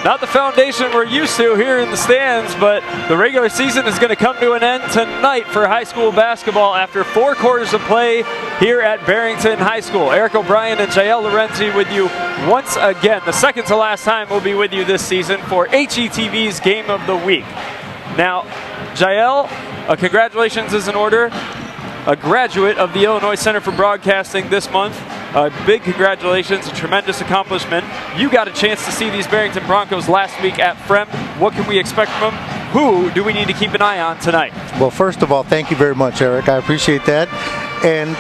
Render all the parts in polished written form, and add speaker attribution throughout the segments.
Speaker 1: Not the foundation we're used to here in the stands, but the regular season is going to come to an end tonight for high school basketball after 4 quarters of play here at Barrington High School. Eric O'Brien and Jael Lorenzi with you once again. The second to last time we'll be with you this season for HETV's Game of the Week. Now, Jael, congratulations is in order. A graduate of the Illinois Center for Broadcasting this month. A big congratulations, a tremendous accomplishment. You got a chance to see these Barrington Broncos last week at Frem. What can we expect from them? Who do we need to keep an eye on tonight?
Speaker 2: Well, first of all, thank you very much, Eric. I appreciate that. And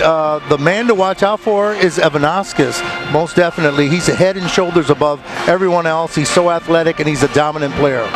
Speaker 2: the man to watch out for is Evanauskas, most definitely. He's a head and shoulders above everyone else. He's so athletic, and he's a dominant player.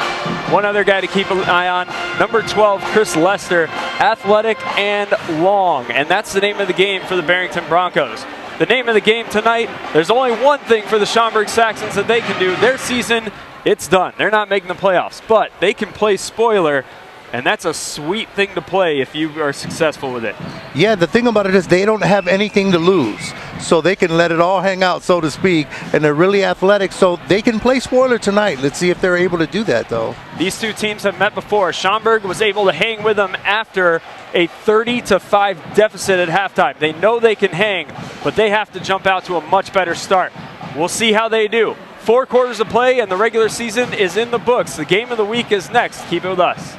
Speaker 1: One other guy to keep an eye on, number 12, Chris Lester, athletic and long. And that's the name of the game for the Barrington Broncos. The name of the game tonight, there's only one thing for the Schaumburg Saxons that they can do. Their season, it's done. They're not making the playoffs, but they can play spoiler, and that's a sweet thing to play if you are successful with it.
Speaker 2: Yeah, the thing about it is they don't have anything to lose, so they can let it all hang out, so to speak, and they're really athletic, so they can play spoiler tonight. Let's see if they're able to do that, though.
Speaker 1: These two teams have met before. Schaumburg was able to hang with them after a 30-5 deficit at halftime. They know they can hang, but they have to jump out to a much better start. We'll see how they do. 4 quarters of play, and the regular season is in the books. The Game of the Week is next. Keep it with us.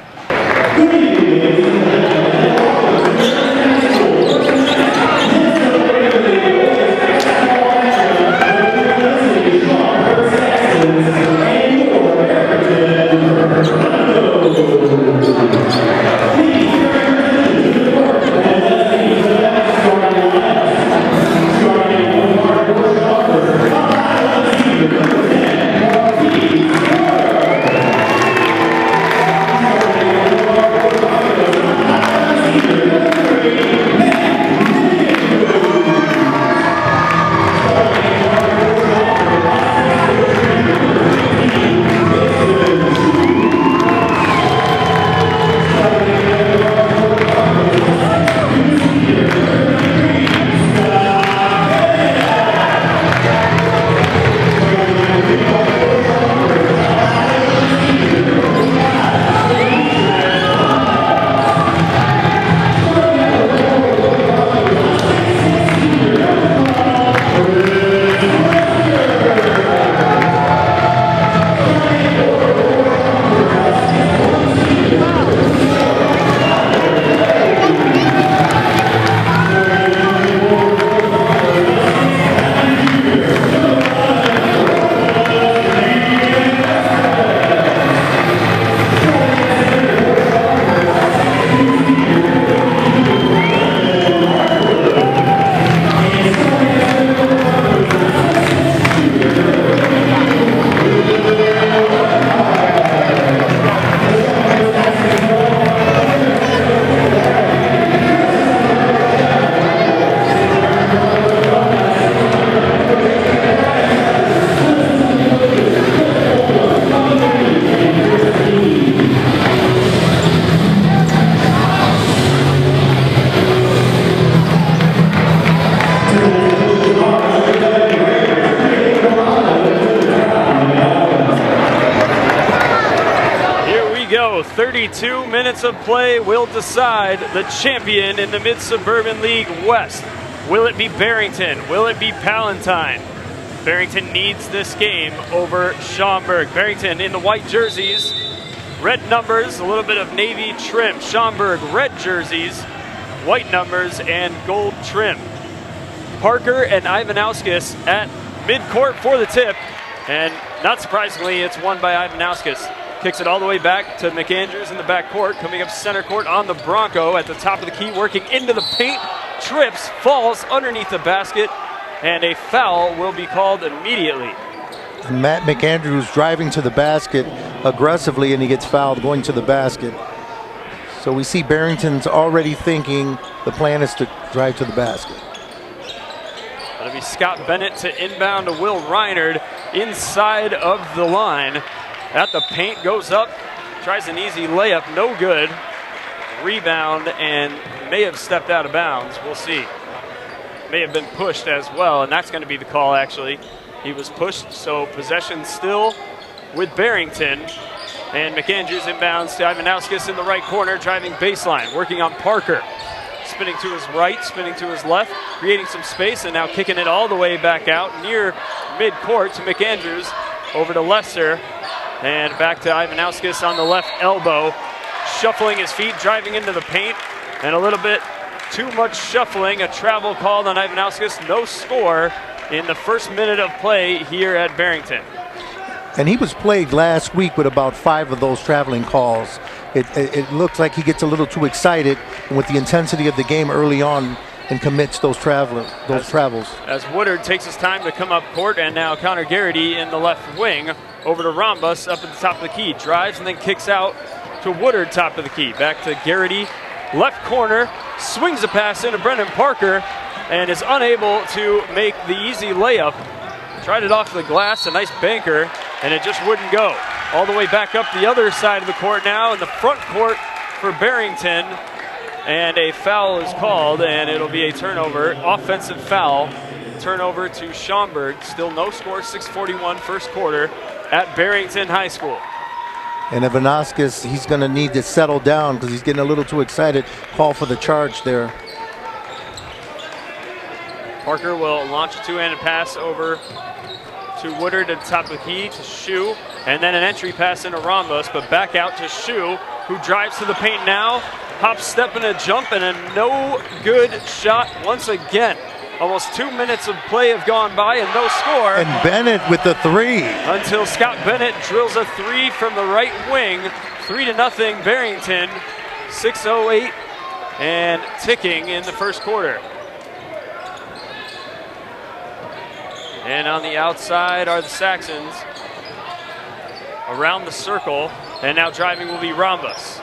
Speaker 1: Here we go. 32 minutes of play will decide the champion in the Mid-Suburban League West. Will it be Barrington? Will it be Palatine? Barrington needs this game over Schaumburg. Barrington in the white jerseys, red numbers, a little bit of navy trim. Schaumburg red jerseys, white numbers, and gold trim. Parker and Ivanauskas at midcourt for the tip, and not surprisingly, it's won by Ivanauskas. Kicks it all the way back to McAndrews in the back court, coming up center court on the Bronco at the top of the key, working into the paint, trips, falls underneath the basket, and a foul will be called immediately.
Speaker 2: And Matt McAndrews driving to the basket aggressively, and he gets fouled going to the basket. So we see Barrington's already thinking the plan is to drive to the basket.
Speaker 1: That'll be Scott Bennett to inbound to Will Reinard inside of the line. At the paint, goes up, tries an easy layup, no good. Rebound, and may have stepped out of bounds. We'll see. May have been pushed as well, and that's going to be the call, actually. He was pushed, so possession still with Barrington. And McAndrews inbounds to Ivanauskas in the right corner, driving baseline, working on Parker. Spinning to his right, spinning to his left, creating some space, and now kicking it all the way back out near midcourt to McAndrews. Over to Lesser, and back to Ivanauskas on the left elbow. Shuffling his feet, driving into the paint, and a little bit too much shuffling. A travel called on Ivanauskas. No score in the first minute of play here at Barrington.
Speaker 2: And he was plagued last week with about 5 of those traveling calls. It looks like he gets a little too excited with the intensity of the game early on and commits those travels.
Speaker 1: As Woodard takes his time to come up court, and now Connor Garrity in the left wing. Over to Rhombus up at the top of the key. Drives and then kicks out to Woodard, top of the key. Back to Garrity, left corner, swings a pass into Brendan Parker, and is unable to make the easy layup. Tried it off the glass, a nice banker, and it just wouldn't go. All the way back up the other side of the court now, in the front court for Barrington. And a foul is called, and it'll be a turnover, offensive foul. Turnover to Schaumburg. Still no score, 6:41 first quarter at Barrington High School.
Speaker 2: And Ivanauskas, he's going to need to settle down because he's getting a little too excited. Call for the charge there.
Speaker 1: Parker will launch a two-handed pass over to Woodard at the top of the key to Shu, and then an entry pass into Rhombus, but back out to Shu, who drives to the paint now. Hop, step, and a jump, and a no good shot once again. Almost 2 minutes of play have gone by and no score.
Speaker 2: And Bennett with the 3.
Speaker 1: Until Scott Bennett drills a 3 from the right wing. 3-0 Barrington. 6:08 and ticking in the first quarter. And on the outside are the Saxons. Around the circle, and now driving will be Rhombus.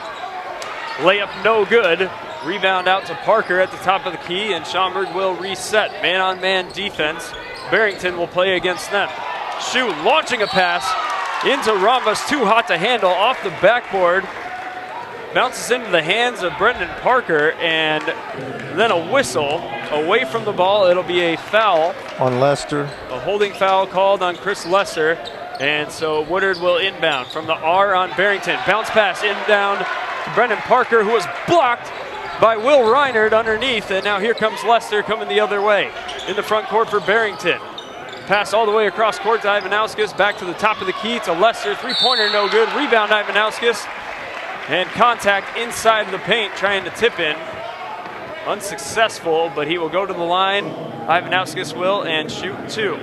Speaker 1: Layup no good. Rebound out to Parker at the top of the key, and Schaumburg will reset. Man-on-man defense. Barrington will play against them. Shu launching a pass into Rhombus, too hot to handle, off the backboard. Bounces into the hands of Brendan Parker, and then a whistle away from the ball. It'll be a foul
Speaker 2: on Lester.
Speaker 1: A holding foul called on Chris Lesser, and so Woodard will inbound from the R on Barrington. Bounce pass inbound to Brendan Parker, who was blocked by Will Reinert underneath, and now here comes Lester coming the other way in the front court for Barrington. Pass all the way across court to Ivanauskas, back to the top of the key to Lester. Three-pointer no good. Rebound Ivanauskas. And contact inside the paint, trying to tip in. Unsuccessful, but he will go to the line. Ivanauskas will, and shoot 2.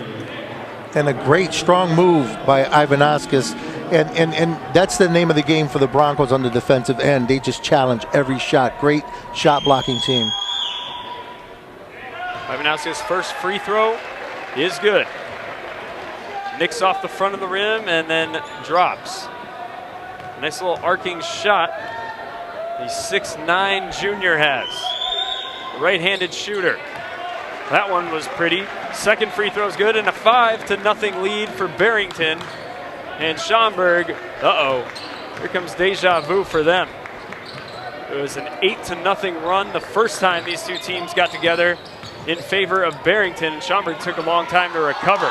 Speaker 2: And a great, strong move by Ivanauskas. And that's the name of the game for the Broncos on the defensive end. They just challenge every shot. Great shot blocking team.
Speaker 1: Ivanauskas' first free throw is good. Nicks off the front of the rim and then drops. Nice little arcing shot the 6'9" junior has. Right-handed shooter. That one was pretty. Second free throw is good, and a 5-0 lead for Barrington. And Schaumburg, here comes deja vu for them. It was an 8-0 run the first time these two teams got together in favor of Barrington, and Schaumburg took a long time to recover.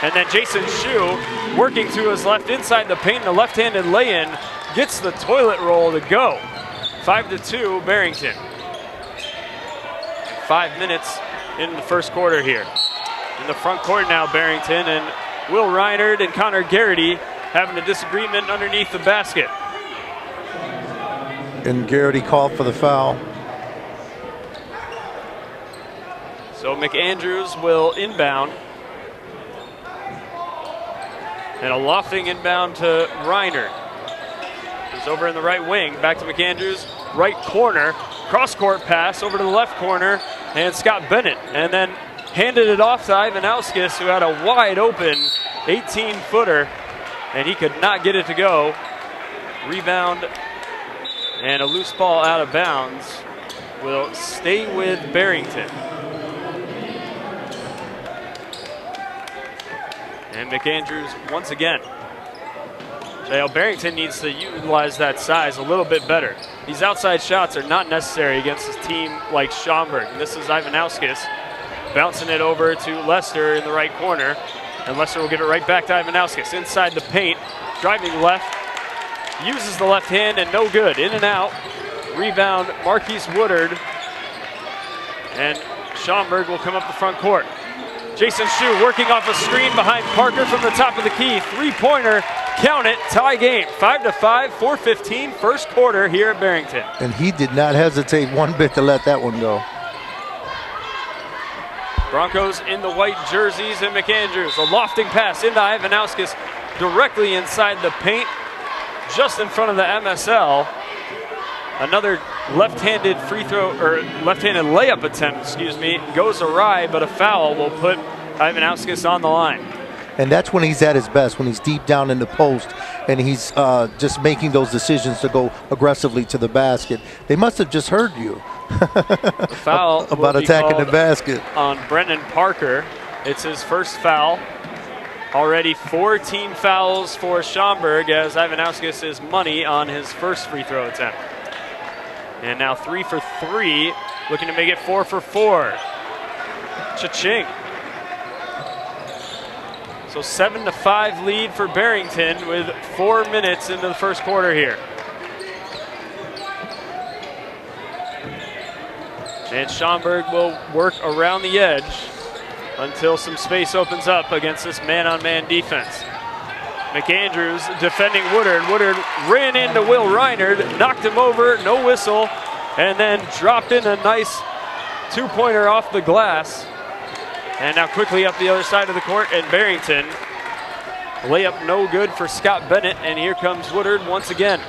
Speaker 1: And then Jason Shu, working to his left inside the paint, a left-handed lay-in, gets the toilet roll to go. 5-2 Barrington. 5 minutes in the first quarter here. In the front court now, Barrington, and Will Reinert and Connor Garrity having a disagreement underneath the basket.
Speaker 2: And Garrity called for the foul.
Speaker 1: So McAndrews will inbound. And a lofting inbound to Reinert. He's over in the right wing. Back to McAndrews. Right corner. Cross-court pass over to the left corner. And Scott Bennett. And then handed it off to Ivanauskas, who had a wide-open 18-footer. And he could not get it to go. Rebound and a loose ball out of bounds will stay with Barrington. And McAndrews once again. Barrington needs to utilize that size a little bit better. These outside shots are not necessary against a team like Schaumburg. And this is Ivanauskas bouncing it over to Lester in the right corner. And Lester will give it right back to Ivanauskas. Inside the paint, driving left, uses the left hand and no good. In and out. Rebound, Marquise Woodard. And Schaumburg will come up the front court. Jason Shue working off a screen behind Parker from the top of the key. Three-pointer, count it, tie game. 5-5, 4:15, first quarter here at Barrington.
Speaker 2: And he did not hesitate one bit to let that one go.
Speaker 1: Broncos in the white jerseys and McAndrews. A lofting pass into Ivanauskas directly inside the paint, just in front of the MSL. Another left-handed free throw, or left-handed layup attempt, excuse me, goes awry, but a foul will put Ivanauskas on the line.
Speaker 2: And that's when he's at his best, when he's deep down in the post and he's just making those decisions to go aggressively to the basket. They must have just heard you.
Speaker 1: The foul
Speaker 2: about attacking the basket.
Speaker 1: On Brendan Parker. It's his first foul. Already 4 team fouls for Schaumburg as Ivanauskas is money on his first free throw attempt. And now 3 for 3, looking to make it 4 for 4. Cha-ching. So 7-5 lead for Barrington with 4 minutes into the first quarter here. And Schaumburg will work around the edge until some space opens up against this man-on-man defense. McAndrews defending Woodard. Woodard ran into Will Reinard, knocked him over, no whistle, and then dropped in a nice two-pointer off the glass. And now quickly up the other side of the court, and Barrington. Layup no good for Scott Bennett, and here comes Woodard once again.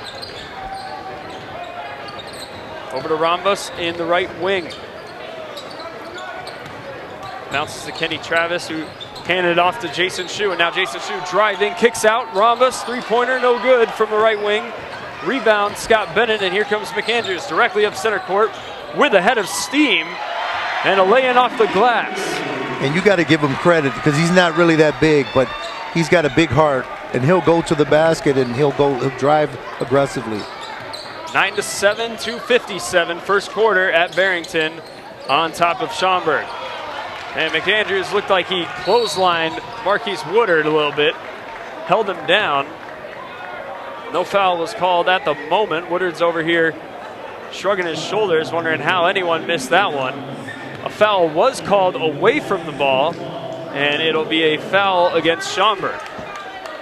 Speaker 1: Over to Rhombus in the right wing. Bounces to Kenny Travis, who handed it off to Jason Shue, and now Jason Shue driving, kicks out, Rhombus, three-pointer, no good from the right wing. Rebound, Scott Bennett, and here comes McAndrews directly up center court with a head of steam and a lay-in off the glass.
Speaker 2: And you got to give him credit because he's not really that big, but he's got a big heart, and he'll go to the basket and he'll drive aggressively.
Speaker 1: 9-7, 2:57, first quarter at Barrington on top of Schaumburg. And McAndrews looked like he clotheslined Marquise Woodard a little bit, held him down. No foul was called at the moment. Woodard's over here shrugging his shoulders, wondering how anyone missed that one. A foul was called away from the ball, and it'll be a foul against Schaumburg.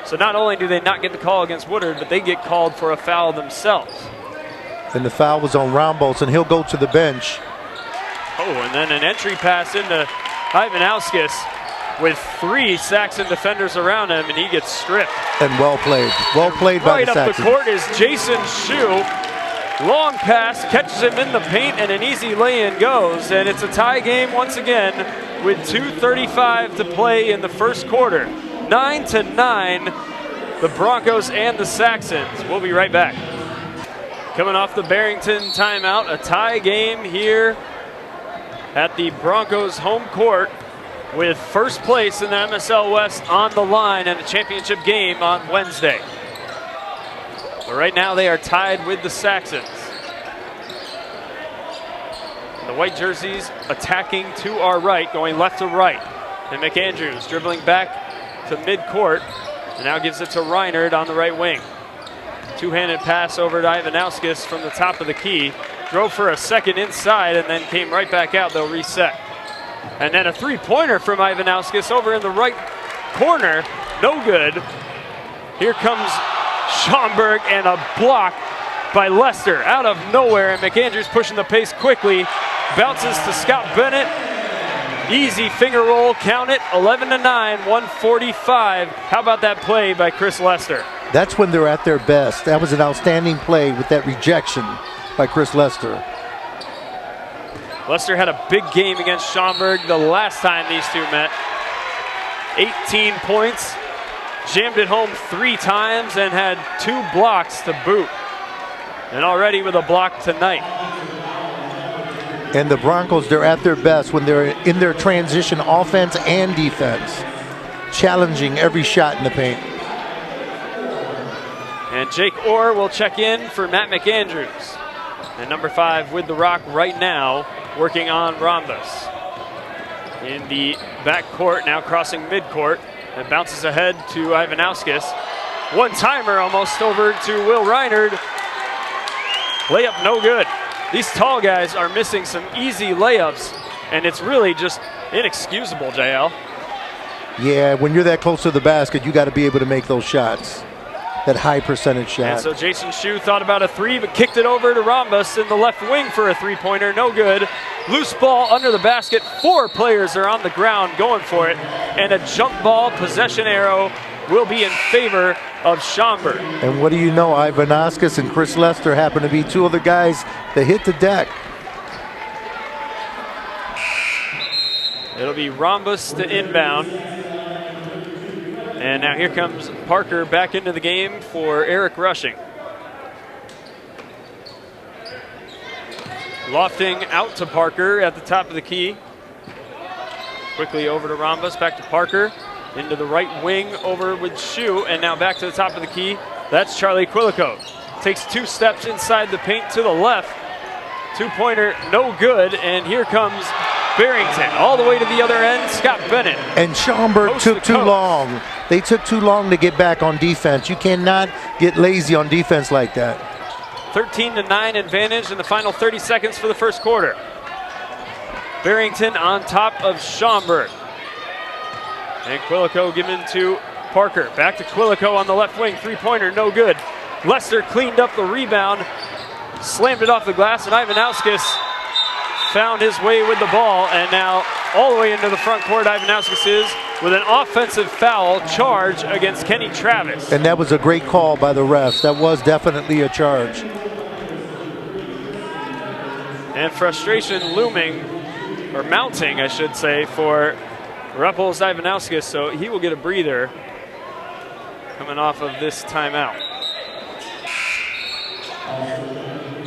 Speaker 1: So not only do they not get the call against Woodard, but they get called for a foul themselves.
Speaker 2: And the foul was on Rhombus, and he'll go to the bench.
Speaker 1: Oh, and then an entry pass into Ivanauskas with 3 Saxon defenders around him, and he gets stripped.
Speaker 2: And well played. Well played by the Saxons.
Speaker 1: Right up the court is Jason Shue. Long pass, catches him in the paint, and an easy lay-in goes. And it's a tie game once again with 2:35 to play in the first quarter. 9-9, the Broncos and the Saxons. We'll be right back. Coming off the Barrington timeout, a tie game here at the Broncos home court with first place in the MSL West on the line and a championship game on Wednesday. But right now they are tied with the Saxons. The white jerseys attacking to our right, going left to right. And McAndrews dribbling back to midcourt and now gives it to Reinard on the right wing. Two-handed pass over to Ivanauskas from the top of the key. Drove for a second inside and then came right back out. They'll reset. And then a three-pointer from Ivanauskas over in the right corner. No good. Here comes Schaumburg and a block by Lester out of nowhere. And McAndrews pushing the pace quickly. Bounces to Scott Bennett. Easy finger roll, count it. 11-9, 1:45. How about that play by Chris Lester?
Speaker 2: That's when they're at their best. That was an outstanding play with that rejection by Chris Lester.
Speaker 1: Lester had a big game against Schaumburg the last time these two met. 18 points, jammed it home 3 times, and had 2 blocks to boot. And already with a block tonight.
Speaker 2: And the Broncos, they're at their best when they're in their transition offense and defense, challenging every shot in the paint.
Speaker 1: And Jake Orr will check in for Matt McAndrews. And number 5 with the rock right now, working on Rhombus. In the back court, now crossing midcourt, and bounces ahead to Ivanauskas. One-timer almost over to Will Reinard. Layup no good. These tall guys are missing some easy layups, and it's really just inexcusable, JL.
Speaker 2: Yeah, when you're that close to the basket, you got to be able to make those shots. That high percentage shot.
Speaker 1: And so Jason Shue thought about a three, but kicked it over to Rhombus in the left wing for a three-pointer. No good. Loose ball under the basket. 4 players are on the ground going for it. And a jump ball possession arrow will be in favor of Schaumburg.
Speaker 2: And what do you know? Ivanauskas and Chris Lester happen to be 2 other guys that hit the deck.
Speaker 1: It'll be Rhombus to inbound. And now here comes Parker back into the game for Eric Rushing. Lofting out to Parker at the top of the key. Quickly over to Rhombus, back to Parker. Into the right wing over with Shue, and now back to the top of the key. That's Charlie Quilico. Takes 2 steps inside the paint to the left. 2-pointer, no good, and here comes Barrington all the way to the other end. Scott Bennett.
Speaker 2: And Schaumburg took too long. They took too long to get back on defense. You cannot get lazy on defense like that.
Speaker 1: 13-9 advantage in the final 30 seconds for the first quarter. Barrington on top of Schaumburg. And Quilico given to Parker. Back to Quilico on the left wing. 3-pointer, no good. Lester cleaned up the rebound, slammed it off the glass, and Ivanauskas found his way with the ball, and now all the way into the front court, Ivanauskas is with an offensive foul charge against Kenny Travis.
Speaker 2: And that was a great call by the refs. That was definitely a charge.
Speaker 1: And frustration looming, or mounting, I should say, for Ruppels Ivanauskas, so he will get a breather coming off of this timeout.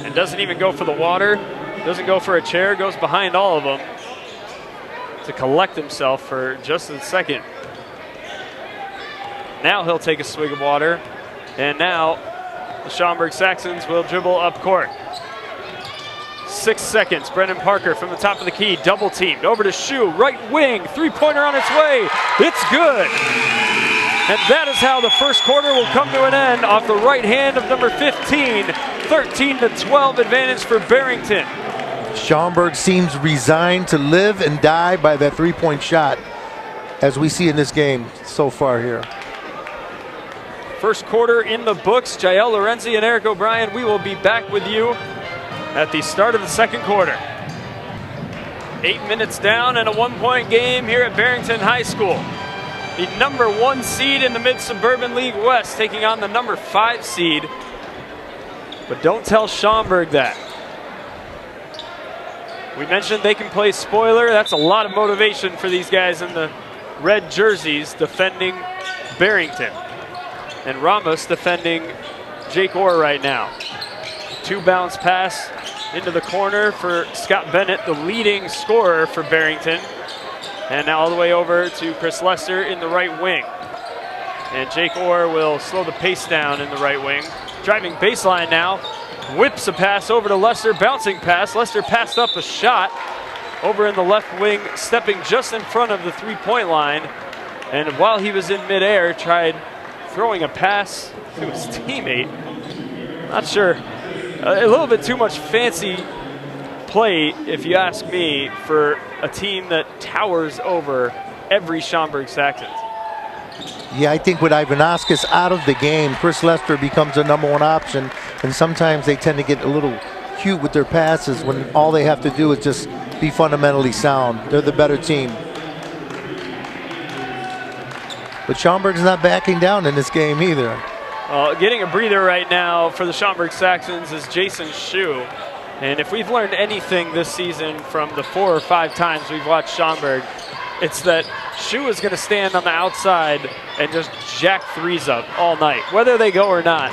Speaker 1: And doesn't even go for the water, doesn't go for a chair, goes behind all of them to collect himself for just a second. Now he'll take a swig of water, and now the Schaumburg Saxons will dribble up court. 6 seconds, Brendan Parker from the top of the key, double teamed, over to Shue, right wing, 3-pointer on its way, it's good. And that is how the first quarter will come to an end off the right hand of number 15, 13-12 advantage for Barrington.
Speaker 2: Schaumburg seems resigned to live and die by that 3-point shot, as we see in this game so far here.
Speaker 1: First quarter in the books. Jael Lorenzi and Eric O'Brien, we will be back with you at the start of the second quarter. 8 minutes down and a 1-point game here at Barrington High School. The number 1 seed in the Mid-Suburban League West taking on the number 5 seed. But don't tell Schaumburg that. We mentioned they can play spoiler. That's a lot of motivation for these guys in the red jerseys defending Barrington. And Ramos defending Jake Orr right now. 2 bounce pass into the corner for Scott Bennett, the leading scorer for Barrington. And now all the way over to Chris Lester in the right wing. And Jake Orr will slow the pace down in the right wing. Driving baseline now. Whips a pass over to Lester, bouncing pass. Lester passed up a shot over in the left wing, stepping just in front of the 3-point line. And while he was in midair, tried throwing a pass to his teammate. Not sure. A little bit too much fancy play, if you ask me, for a team that towers over every Schaumburg Saxons.
Speaker 2: Yeah, I think with Ivanauskas out of the game, Chris Lester becomes the number 1 option, and sometimes they tend to get a little cute with their passes when all they have to do is just be fundamentally sound. They're the better team. But Schaumburg's not backing down in this game either.
Speaker 1: Getting a breather right now for the Schaumburg Saxons is Jason Shue. And if we've learned anything this season from the 4 or 5 times we've watched Schaumburg, it's that Shue is going to stand on the outside and just jack threes up all night, whether they go or not.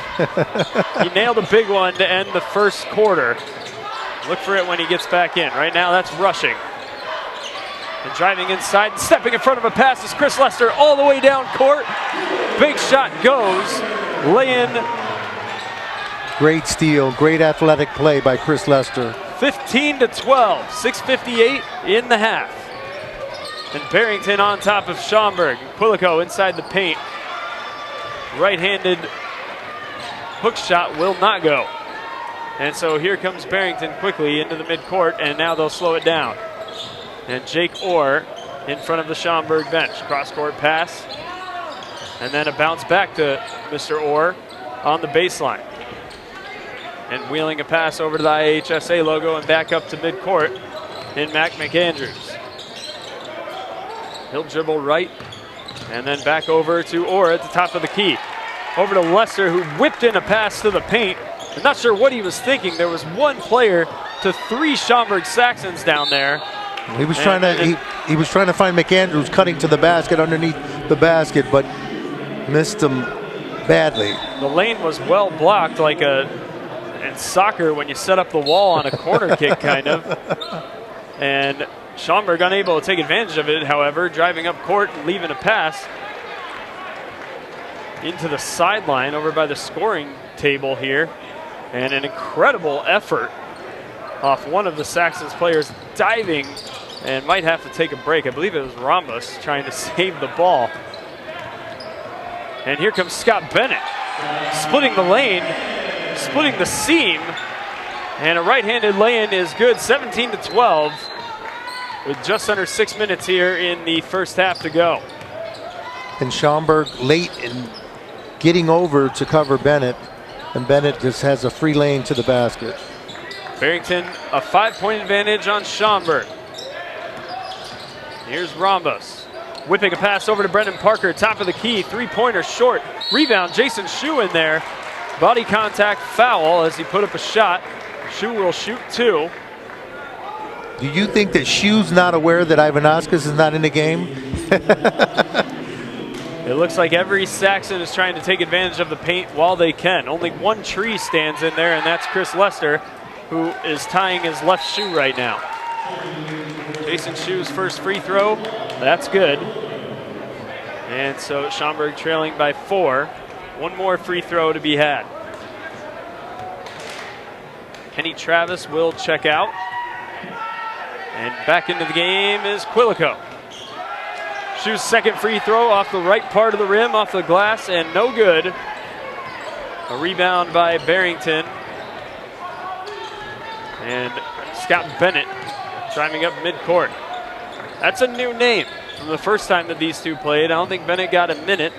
Speaker 1: He nailed a big one to end the first quarter. Look for it when he gets back in. Right now, that's rushing. And driving inside, stepping in front of a pass is Chris Lester all the way down court. Big shot goes. Lay-in.
Speaker 2: Great steal, great athletic play by Chris Lester.
Speaker 1: 15-12, 6:58 in the half. And Barrington on top of Schaumburg. Quilico inside the paint. right-handed hook shot will not go. And so here comes Barrington quickly into the midcourt, and now they'll slow it down. And Jake Orr in front of the Schaumburg bench. Cross-court pass, and then a bounce back to Mr. Orr on the baseline. And wheeling a pass over to the IHSA logo and back up to midcourt in Mac McAndrews. He'll dribble right, and then back over to Orr at the top of the key. Over to Lester, who whipped in a pass to the paint. I'm not sure what he was thinking. There was one player to 3 Schaumburg Saxons down there.
Speaker 2: He was trying to find McAndrews cutting to the basket underneath the basket, but missed him badly.
Speaker 1: The lane was well blocked, like in soccer when you set up the wall on a corner kick, kind of. And Schaumburg unable to take advantage of it, however, driving up court and leaving a pass into the sideline over by the scoring table here. And an incredible effort off one of the Saxons players diving, and might have to take a break. I believe it was Rambus trying to save the ball. And here comes Scott Bennett, splitting the lane, splitting the seam, and a right-handed lay-in is good, 17-12, with just under 6 minutes here in the first half to go.
Speaker 2: And Schaumburg late in getting over to cover Bennett, and Bennett just has a free lane to the basket.
Speaker 1: Barrington, a 5-point advantage on Schaumburg. Here's Rambus, whipping a pass over to Brendan Parker, top of the key, 3-pointer short. Rebound, Jason Shue in there. Body contact foul as he put up a shot. Shue will shoot 2.
Speaker 2: Do you think that Shue's not aware that Ivanauskas is not in the game?
Speaker 1: It looks like every Saxon is trying to take advantage of the paint while they can. Only one tree stands in there, and that's Chris Lester, who is tying his left shoe right now. Jason Shue's first free throw, that's good. And so Schaumburg trailing by 4. One more free throw to be had. Kenny Travis will check out. And back into the game is Quilico. Shue's second free throw off the right part of the rim, off the glass, and no good. A rebound by Barrington. And Scott Bennett driving up midcourt. That's a new name from the first time that these two played. I don't think Bennett got a minute.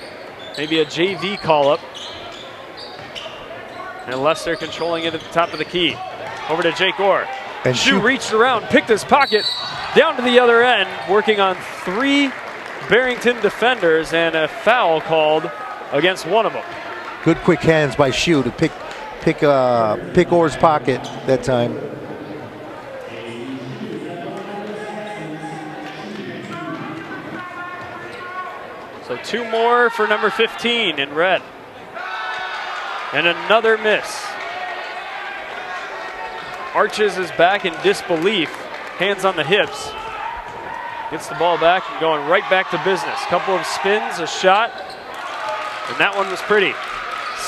Speaker 1: Maybe a JV call-up. And Lester controlling it at the top of the key. Over to Jake Orr. And Shue reached around, picked his pocket, down to the other end, working on 3 Barrington defenders, and a foul called against one of them.
Speaker 2: Good quick hands by Shue to pick Orr's pocket that time.
Speaker 1: So 2 more for number 15 in red. And another miss. Arches is back in disbelief, hands on the hips. Gets the ball back and going right back to business. Couple of spins, a shot, and that one was pretty.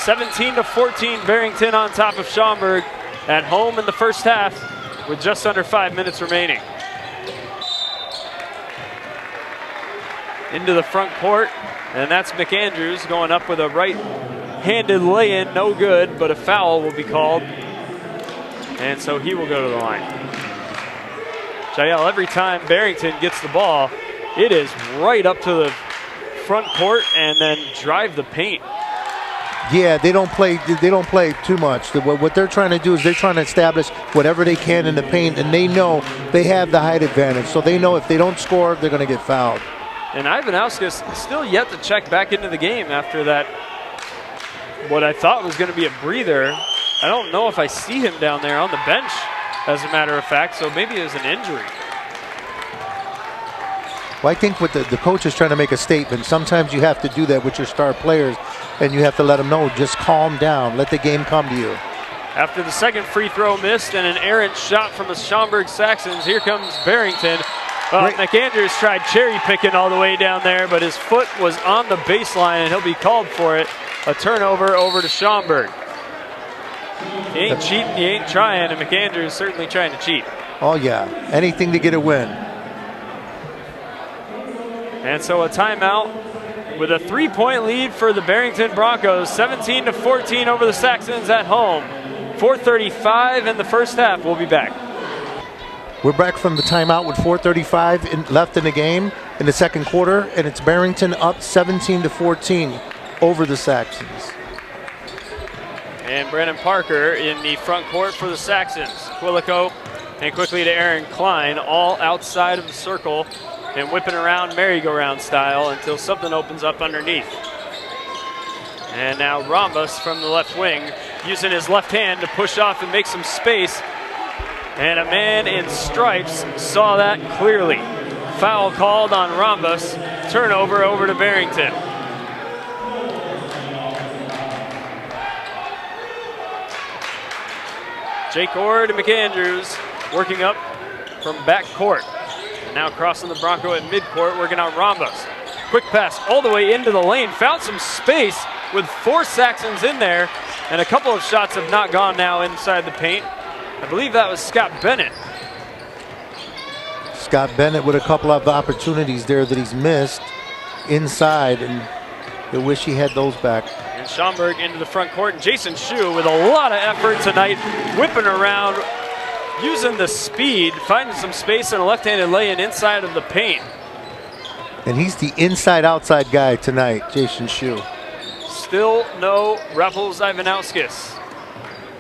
Speaker 1: 17-14, Barrington on top of Schaumburg at home in the first half with just under 5 minutes remaining. Into the front court, and that's McAndrews going up with a right-handed lay-in, no good, but a foul will be called. And so he will go to the line. Jael, every time Barrington gets the ball, it is right up to the front court and then drive the paint.
Speaker 2: Yeah, they don't play too much. What they're trying to do is they're trying to establish whatever they can in the paint, and they know they have the height advantage. So they know if they don't score, they're going to get fouled.
Speaker 1: And Ivanauskas still yet to check back into the game after that, what I thought was going to be a breather. I don't know if I see him down there on the bench, as a matter of fact, so maybe it was an injury.
Speaker 2: Well, I think what the coach is trying to make a statement. Sometimes you have to do that with your star players, and you have to let them know, just calm down, let the game come to you.
Speaker 1: After the second free throw missed and an errant shot from the Schaumburg Saxons, here comes Barrington. McAndrews tried cherry picking all the way down there, but his foot was on the baseline, and he'll be called for it. A turnover over to Schaumburg. You ain't cheating, you ain't trying, and McAndrews certainly trying to cheat.
Speaker 2: Oh yeah, anything to get a win.
Speaker 1: And so a timeout with a 3-point lead for the Barrington Broncos, 17-14 over the Saxons at home. 4:35 in the first half. We'll be back.
Speaker 2: We're back from the timeout with 4:35 left in the game in the second quarter, and it's Barrington up 17-14 over the Saxons.
Speaker 1: And Brandon Parker in the front court for the Saxons. Quilico and quickly to Aaron Klein, all outside of the circle and whipping around merry-go-round style until something opens up underneath. And now Rhombus from the left wing using his left hand to push off and make some space. And a man in stripes saw that clearly. Foul called on Rhombus. Turnover over to Barrington. Jake Ord and McAndrews working up from back court. Now crossing the Bronco at midcourt, working on Rhombus. Quick pass all the way into the lane. Found some space with 4 Saxons in there, and a couple of shots have not gone now inside the paint. I believe that was Scott Bennett.
Speaker 2: Scott Bennett with a couple of opportunities there that he's missed inside, and I wish he had those back.
Speaker 1: And Schaumburg into the front court, and Jason Shue with a lot of effort tonight, whipping around, using the speed, finding some space and a left-handed lay-in inside of the paint.
Speaker 2: And he's the inside-outside guy tonight, Jason Shue.
Speaker 1: Still no Raffles Ivanauskis.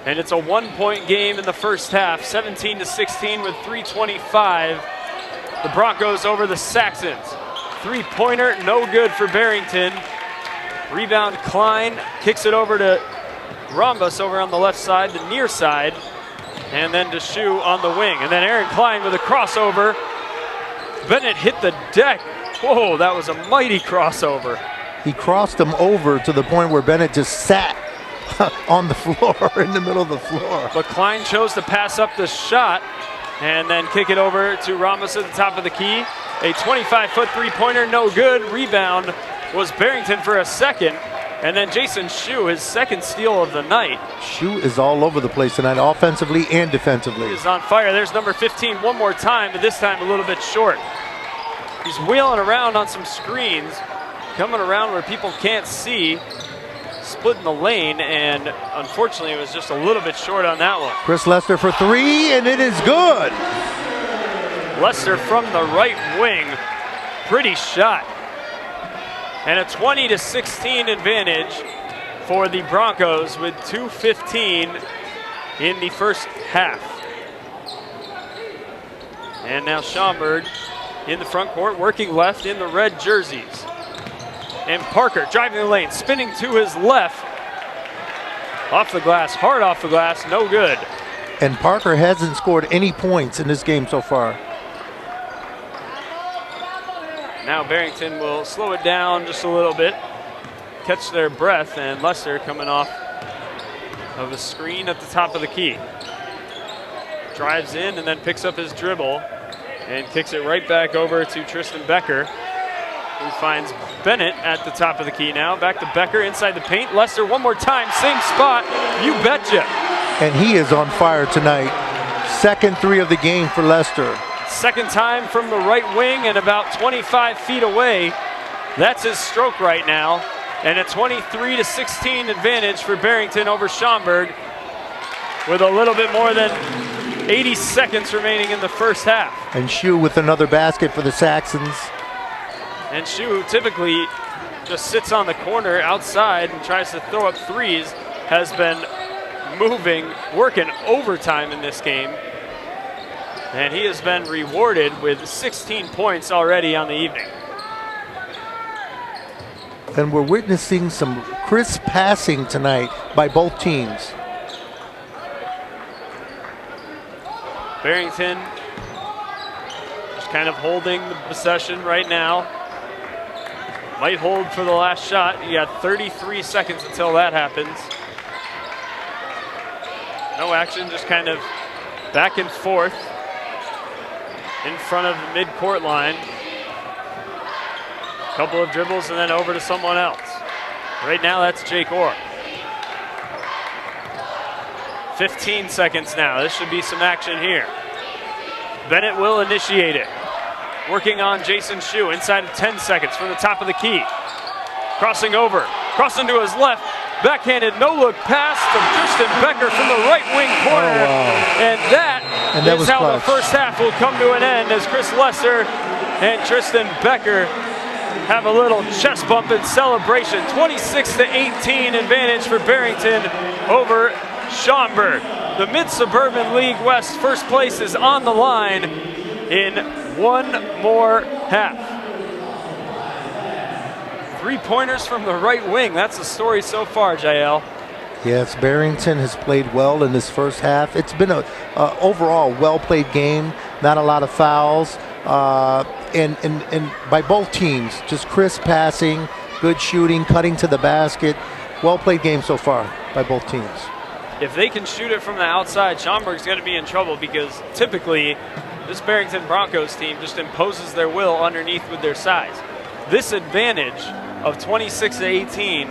Speaker 1: And it's a 1-point game in the first half, 17-16 with 3:25. The Broncos over the Saxons. 3-pointer, no good for Barrington. Rebound, Klein kicks it over to Rhombus over on the left side, the near side, and then to Shue on the wing. And then Aaron Klein with a crossover. Bennett hit the deck. Whoa, that was a mighty crossover.
Speaker 2: He crossed him over to the point where Bennett just sat on the floor, in the middle of the floor.
Speaker 1: But Klein chose to pass up the shot and then kick it over to Rhombus at the top of the key. A 25-foot three-pointer, no good. Rebound was Barrington for a second. And then Jason Shue, his second steal of the night.
Speaker 2: Shue is all over the place tonight, offensively and defensively.
Speaker 1: He is on fire. There's number 15 one more time, but this time a little bit short. He's wheeling around on some screens, coming around where people can't see, splitting the lane, and unfortunately it was just a little bit short on that one.
Speaker 2: Chris Lester for 3, and it is good.
Speaker 1: Lester from the right wing, pretty shot. And a 20-16 advantage for the Broncos with 2:15 in the first half. And now Schaumburg in the front court, working left in the red jerseys. And Parker driving the lane, spinning to his left. Off the glass, hard off the glass, no good.
Speaker 2: And Parker hasn't scored any points in this game so far.
Speaker 1: Now Barrington will slow it down just a little bit, catch their breath, and Lester coming off of a screen at the top of the key. Drives in and then picks up his dribble and kicks it right back over to Tristan Becker, who finds Bennett at the top of the key now. Back to Becker inside the paint. Lester one more time, same spot, you betcha.
Speaker 2: And he is on fire tonight. Second 3 of the game for Lester.
Speaker 1: Second time from the right wing and about 25 feet away. That's his stroke right now. And a 23-16 advantage for Barrington over Schaumburg with a little bit more than 80 seconds remaining in the first half.
Speaker 2: And Shue with another basket for the Saxons.
Speaker 1: And Shue typically just sits on the corner outside and tries to throw up threes, has been moving, working overtime in this game. And he has been rewarded with 16 points already on the evening.
Speaker 2: And we're witnessing some crisp passing tonight by both teams.
Speaker 1: Barrington just kind of holding the possession right now. Might hold for the last shot. You got 33 seconds until that happens. No action, just kind of back and forth in front of the mid-court line. Couple of dribbles and then over to someone else. Right now that's Jake Orr. 15 seconds now. This should be some action here. Bennett will initiate it. Working on Jason Shue inside of 10 seconds from the top of the key. crossing to his left, backhanded no-look pass to Tristan Becker from the right wing corner.
Speaker 2: Oh, wow.
Speaker 1: And that is how
Speaker 2: clutch.
Speaker 1: the first half will come to an end as Chris Lester and Tristan Becker have a little chest bump in celebration. 26-18 advantage for Barrington over Schaumburg. The Mid-Suburban League West first place is on the line in one more half. 3-pointers from the right wing. That's the story so far, Jael.
Speaker 2: Yes, Barrington has played well in this first half. It's been a overall well-played game. Not a lot of fouls, and by both teams, just crisp passing, good shooting, cutting to the basket. Well-played game so far by both teams.
Speaker 1: If they can shoot it from the outside, Schaumburg's going to be in trouble because typically this Barrington Broncos team just imposes their will underneath with their size. This advantage of 26-18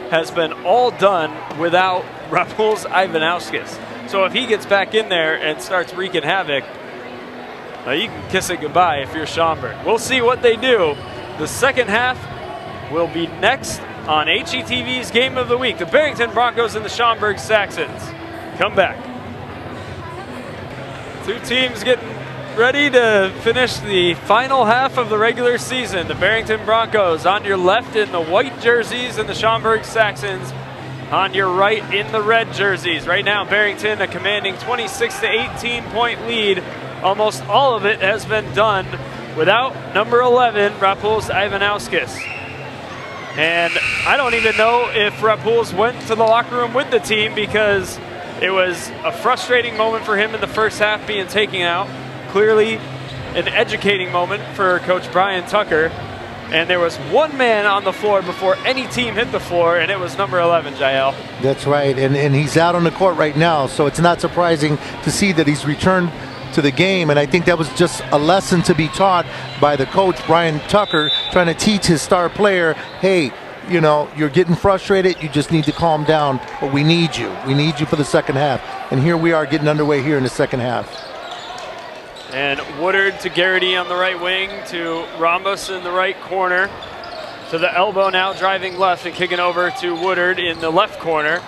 Speaker 1: has been all done without Rapuls Ivanauskas. So if he gets back in there and starts wreaking havoc, you can kiss it goodbye if you're Schaumburg. We'll see what they do. The second half will be next on HETV's Game of the Week. The Barrington Broncos and the Schaumburg Saxons. Come back. Two teams getting ready to finish the final half of the regular season. The Barrington Broncos on your left in the white jerseys and the Schaumburg Saxons on your right in the red jerseys. Right now, Barrington a commanding 26-18 point lead. Almost all of it has been done without number 11, Rapuls Ivanauskas. And I don't even know if Rapuls went to the locker room with the team because it was a frustrating moment for him in the first half being taken out. Clearly an educating moment for Coach Brian Tucker. And there was one man on the floor before any team hit the floor, and it was number 11, Jael.
Speaker 2: That's right, and he's out on the court right now, so it's not surprising to see that he's returned to the game, and I think that was just a lesson to be taught by the coach, Brian Tucker, trying to teach his star player, hey, you know, you're getting frustrated, you just need to calm down, but we need you. We need you for the second half. And here we are getting underway here in the second half.
Speaker 1: And Woodard to Garrity on the right wing, to Rhombus in the right corner, to the elbow now, driving left and kicking over to Woodard in the left corner,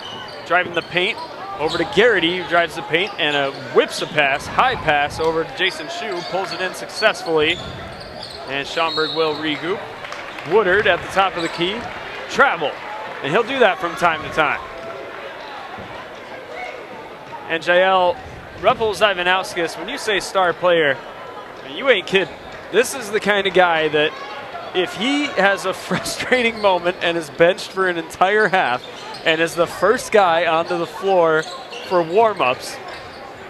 Speaker 1: driving the paint. Over to Garrity, who drives the paint and whips a pass, high pass over to Jason Shue, pulls it in successfully, and Schaumburg will regroup. Woodard at the top of the key, travel, and he'll do that from time to time. And Jael, Rapuls Ivanauskas, when you say star player, you ain't kidding. This is the kind of guy that if he has a frustrating moment and is benched for an entire half, and is the first guy onto the floor for warm-ups,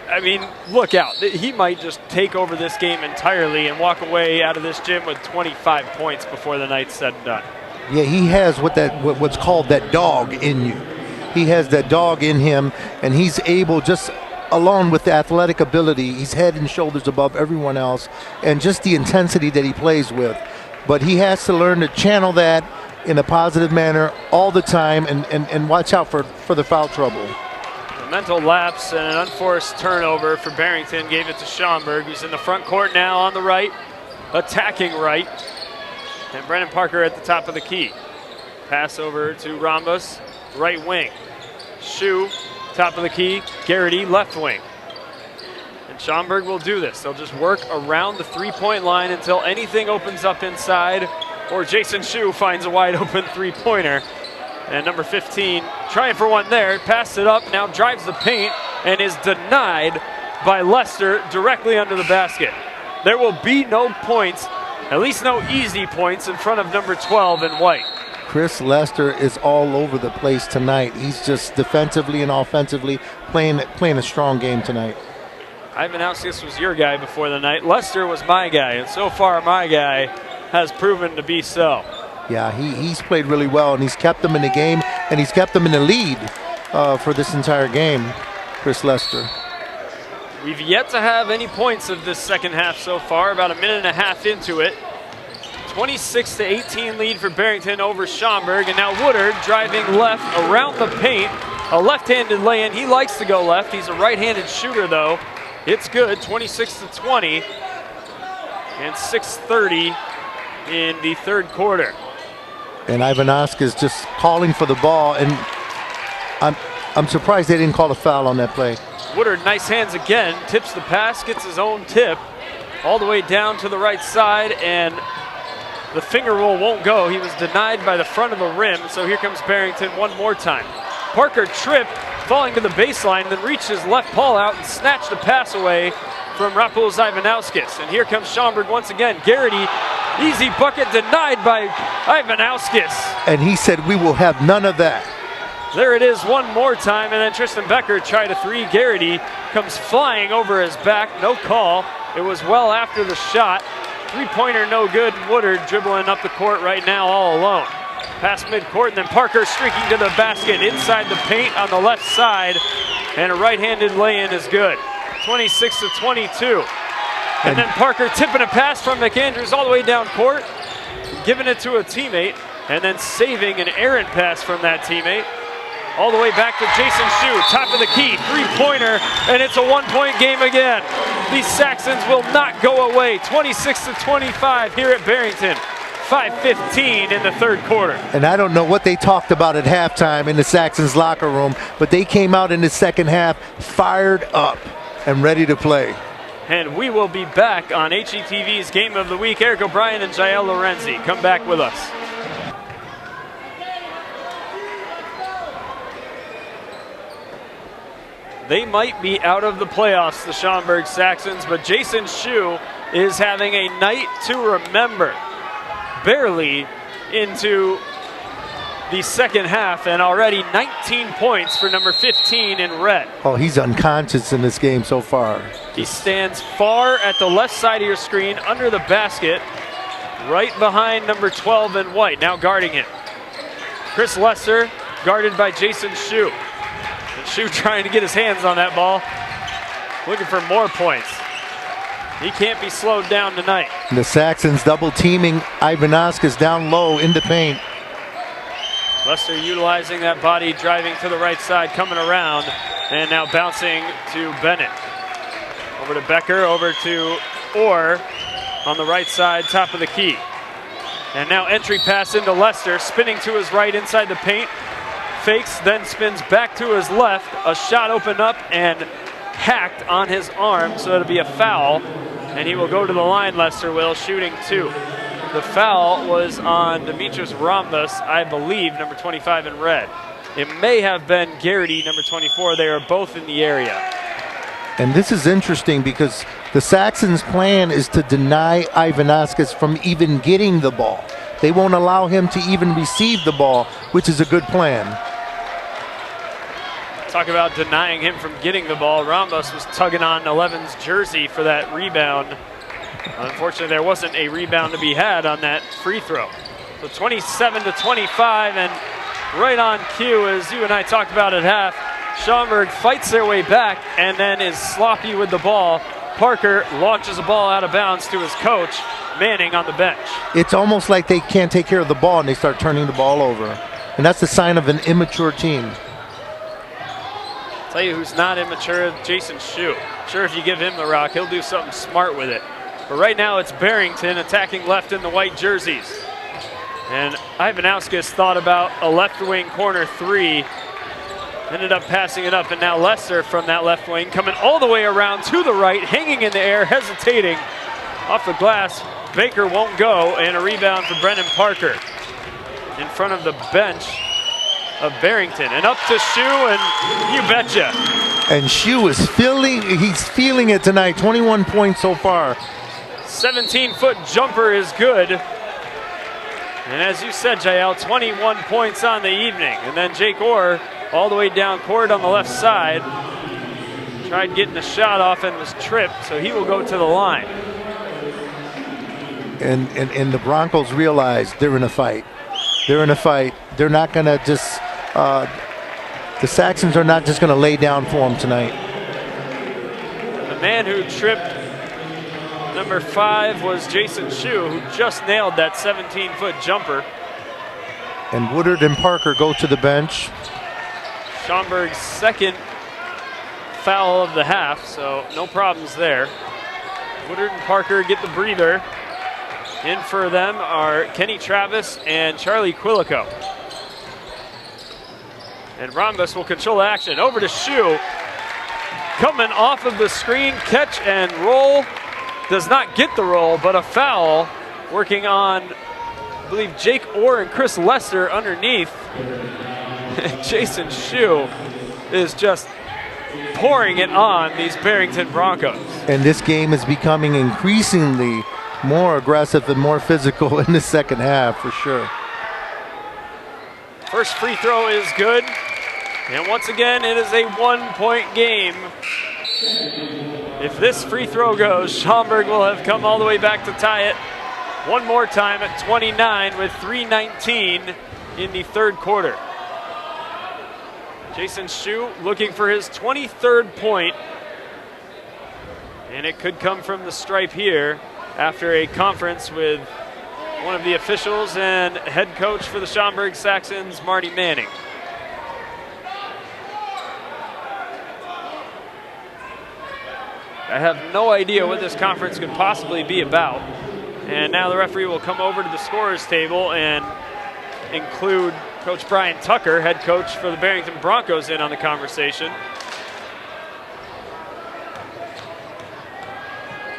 Speaker 1: I mean, look out. He might just take over this game entirely and walk away out of this gym with 25 points before the night's said and done.
Speaker 2: Yeah, he has what's called that dog in you. He has that dog in him, and he's able, just along with the athletic ability, he's head and shoulders above everyone else, and just the intensity that he plays with. But he has to learn to channel that in a positive manner all the time, and watch out for the foul trouble.
Speaker 1: A mental lapse and an unforced turnover for Barrington gave it to Schaumburg, who's in the front court now on the right, attacking right. And Brennan Parker at the top of the key. Pass over to Rhombus, right wing. Shue, top of the key. Garrity, left wing. And Schaumburg will do this. They'll just work around the three-point line until anything opens up inside, or Jason Shue finds a wide open three-pointer. And number 15 trying for one there, passed it up, now drives the paint and is denied by Lester directly under the basket. There will be no points, at least no easy points, in front of number 12 in white.
Speaker 2: Chris Lester is all over the place tonight. He's just defensively and offensively playing a strong game tonight.
Speaker 1: Ivanauskas was your guy before the night. Lester was my guy, and so far my guy has proven to be so.
Speaker 2: Yeah, he's played really well, and he's kept them in the game, and he's kept them in the lead for this entire game, Chris Lester.
Speaker 1: We've yet to have any points of this second half so far, about a minute and a half into it. 26-18 lead for Barrington over Schaumburg, and now Woodard driving left around the paint. A left-handed lay-in. He likes to go left. He's a right-handed shooter, though. It's good, 26-20, and 6:30 in the third quarter.
Speaker 2: And Ivanauskas just calling for the ball, and I'm surprised they didn't call a foul on that play.
Speaker 1: Woodard, nice hands again, tips the pass, gets his own tip all the way down to the right side, and the finger roll won't go. He was denied by the front of the rim, so here comes Barrington one more time. Parker tripped, falling to the baseline, then reached his left paw out and snatched the pass away from Rapuls Ivanauskas. And here comes Schaumburg once again. Garrity, easy bucket denied by Ivanauskas.
Speaker 2: And he said, we will have none of that.
Speaker 1: There it is one more time, and then Tristan Becker tried a three. Garrity comes flying over his back, no call. It was well after the shot. Three-pointer no good. Woodard dribbling up the court right now all alone. Past midcourt, and then Parker streaking to the basket inside the paint on the left side, and a right-handed lay-in is good. 26-22. And then Parker tipping a pass from McAndrews all the way down court, giving it to a teammate, and then saving an errant pass from that teammate. All the way back to Jason Shue, top of the key, three-pointer, and it's a one-point game again. These Saxons will not go away. 26-25 here at Barrington. 5:15 in the third quarter.
Speaker 2: And I don't know what they talked about at halftime in the Saxons locker room, but they came out in the second half fired up and ready to play.
Speaker 1: And we will be back on HETV's Game of the Week. Eric O'Brien and Jael Lorenzi. Come back with us. They might be out of the playoffs, the Schaumburg Saxons, but Jason Shue is having a night to remember. Barely into the second half, and already 19 points for number 15 in red.
Speaker 2: Oh, he's unconscious in this game so far.
Speaker 1: He stands far at the left side of your screen, under the basket, right behind number 12 in white, now guarding him. Chris Lesser, guarded by Jason Shue. And Shue trying to get his hands on that ball, looking for more points. He can't be slowed down tonight.
Speaker 2: The Saxons double teaming Ivanauskas down low in the paint.
Speaker 1: Lester utilizing that body, driving to the right side, coming around, and now bouncing to Bennett. Over to Becker, over to Orr on the right side, top of the key. And now entry pass into Lester, spinning to his right inside the paint. Fakes, then spins back to his left. A shot opened up and hacked on his arm, so it'll be a foul. And he will go to the line, Lester will, shooting two. The foul was on Demetrius Rambus, I believe, number 25 in red. It may have been Garrity, number 24. They are both in the area.
Speaker 2: And this is interesting because the Saxons' plan is to deny Ivanauskas from even getting the ball. They won't allow him to even receive the ball, which is a good plan.
Speaker 1: Talk about denying him from getting the ball. Rambus was tugging on 11's jersey for that rebound. Unfortunately, there wasn't a rebound to be had on that free throw. So 27-25, and right on cue, as you and I talked about at half, Schaumburg fights their way back and then is sloppy with the ball. Parker launches a ball out of bounds to his coach, Manning, on the bench.
Speaker 2: It's almost like they can't take care of the ball and they start turning the ball over. And that's the sign of an immature team.
Speaker 1: Tell you who's not immature, Jason Shue. Sure, if you give him the rock, he'll do something smart with it. But right now it's Barrington attacking left in the white jerseys. And Ivanauskas thought about a left wing corner three. Ended up passing it up, and now Lester from that left wing coming all the way around to the right, hanging in the air, hesitating off the glass. Baker won't go, and a rebound for Brennan Parker in front of the bench of Barrington. And up to Shue, and you betcha.
Speaker 2: And Shue is he's feeling it tonight. 21 points so far.
Speaker 1: 17-foot jumper is good. And as you said, Jael, 21 points on the evening. And then Jake Orr all the way down court on the left side. Tried getting a shot off and was tripped, so he will go to the line.
Speaker 2: And the Broncos realize they're in a fight. They're in a fight. They're not going to just, the Saxons are not just going to lay down for them tonight.
Speaker 1: The man who tripped number 5 was Jason Shue, who just nailed that 17-foot jumper.
Speaker 2: And Woodard and Parker go to the bench.
Speaker 1: Schaumburg's second foul of the half, so no problems there. Woodard and Parker get the breather. In for them are Kenny Travis and Charlie Quilico. And Rhombus will control action. Over to Shu. Coming off of the screen, catch and roll. Does not get the roll, but a foul. Working on, I believe, Jake Orr and Chris Lester underneath. Jason Shu is just pouring it on these Barrington Broncos.
Speaker 2: And this game is becoming increasingly more aggressive and more physical in the second half, for sure.
Speaker 1: First free throw is good. And once again, it is a 1-point game. If this free throw goes, Schaumburg will have come all the way back to tie it one more time at 29 with 3:19 in the third quarter. Jason Shu looking for his 23rd point. And it could come from the stripe here after a conference with one of the officials and head coach for the Schaumburg Saxons, Marty Manning. I have no idea what this conference could possibly be about. And now the referee will come over to the scorer's table and include Coach Brian Tucker, head coach for the Barrington Broncos, in on the conversation.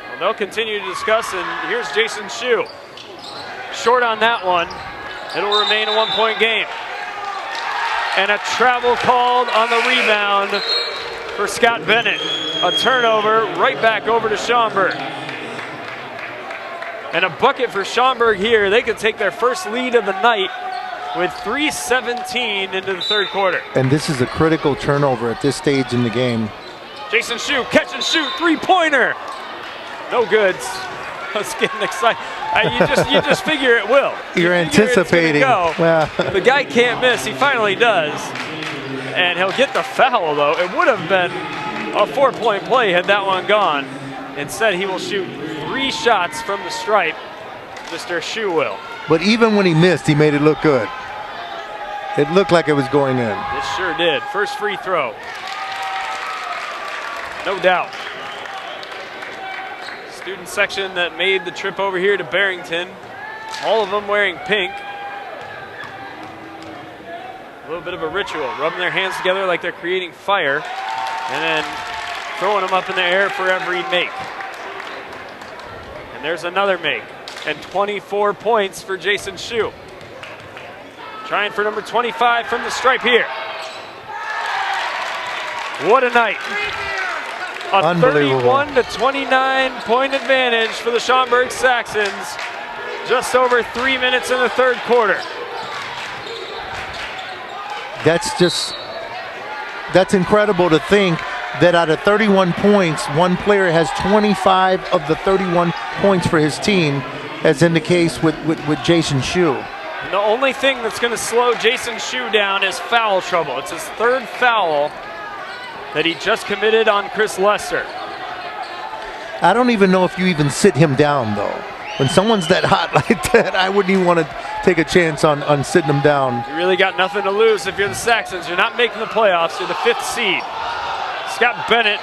Speaker 1: Well, they'll continue to discuss, and here's Jason Shu. Short on that one. It'll remain a 1-point game. And a travel called on the rebound for Scott Bennett. A turnover right back over to Schaumburg. And a bucket for Schaumburg here. They could take their first lead of the night with 3:17 into the third quarter.
Speaker 2: And this is a critical turnover at this stage in the game.
Speaker 1: Jason Shu, catch and shoot, three-pointer. No goods. I was getting excited. You just figure it will.
Speaker 2: You're anticipating.
Speaker 1: Well, the guy can't miss. He finally does. And he'll get the foul, though. It would have been a 4-point play had that one gone. Instead, he will shoot 3 shots from the stripe. Mr. Shu will.
Speaker 2: But even when he missed, he made it look good. It looked like it was going in.
Speaker 1: It sure did. First free throw. No doubt. Student section that made the trip over here to Barrington. All of them wearing pink. A little bit of a ritual. Rubbing their hands together like they're creating fire. And then throwing them up in the air for every make. And there's another make. And 24 points for Jason Shu. Trying for number 25 from the stripe here. What a night. A 31 to 29 point advantage for the Schaumburg Saxons. Just over 3 minutes in the third quarter.
Speaker 2: That's incredible to think that out of 31 points, one player has 25 of the 31 points for his team, as in the case with Jason Shu.
Speaker 1: The only thing that's going to slow Jason Shu down is foul trouble. It's his 3rd foul that he just committed on Chris Lester.
Speaker 2: I don't even know if you even sit him down, though. When someone's that hot like that, I wouldn't even want to take a chance on sitting him down.
Speaker 1: You really got nothing to lose if you're the Saxons. You're not making the playoffs. You're the 5th seed. Scott Bennett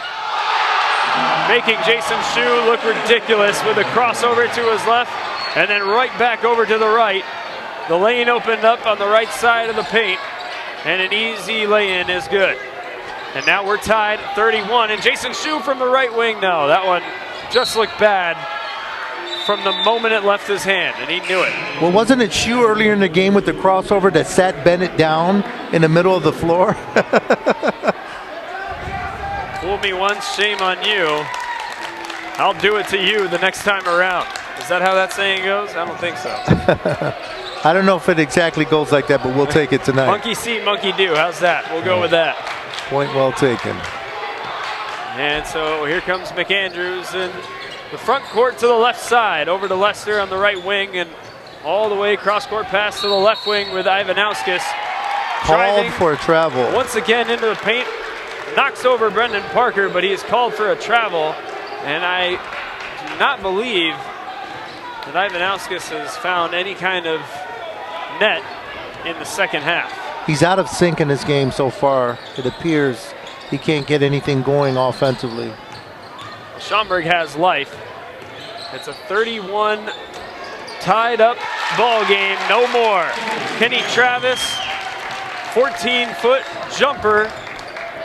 Speaker 1: making Jason Shu look ridiculous with a crossover to his left and then right back over to the right. The lane opened up on the right side of the paint, and an easy lay-in is good. And now we're tied at 31, and Jason Shu from the right wing. No, that one just looked bad from the moment it left his hand, and he knew it.
Speaker 2: Well, wasn't it Shu earlier in the game with the crossover that sat Bennett down in the middle of the floor?
Speaker 1: Fool me once, shame on you. I'll do it to you the next time around. Is that how that saying goes? I don't think so.
Speaker 2: I don't know if it exactly goes like that, but we'll take it tonight.
Speaker 1: Monkey see, monkey do. How's that? We'll go with that.
Speaker 2: Point well taken.
Speaker 1: And so here comes McAndrews in the front court to the left side. Over to Lester on the right wing, and all the way cross-court pass to the left wing with Ivanauskas.
Speaker 2: Called for a travel.
Speaker 1: Once again into the paint. Knocks over Brendan Parker, but he is called for a travel. And I do not believe that Ivanauskas has found any kind of net in the second half.
Speaker 2: He's out of sync in his game so far. It appears he can't get anything going offensively.
Speaker 1: Schaumburg has life. It's a 31 tied up ball game, no more. Kenny Travis, 14-foot jumper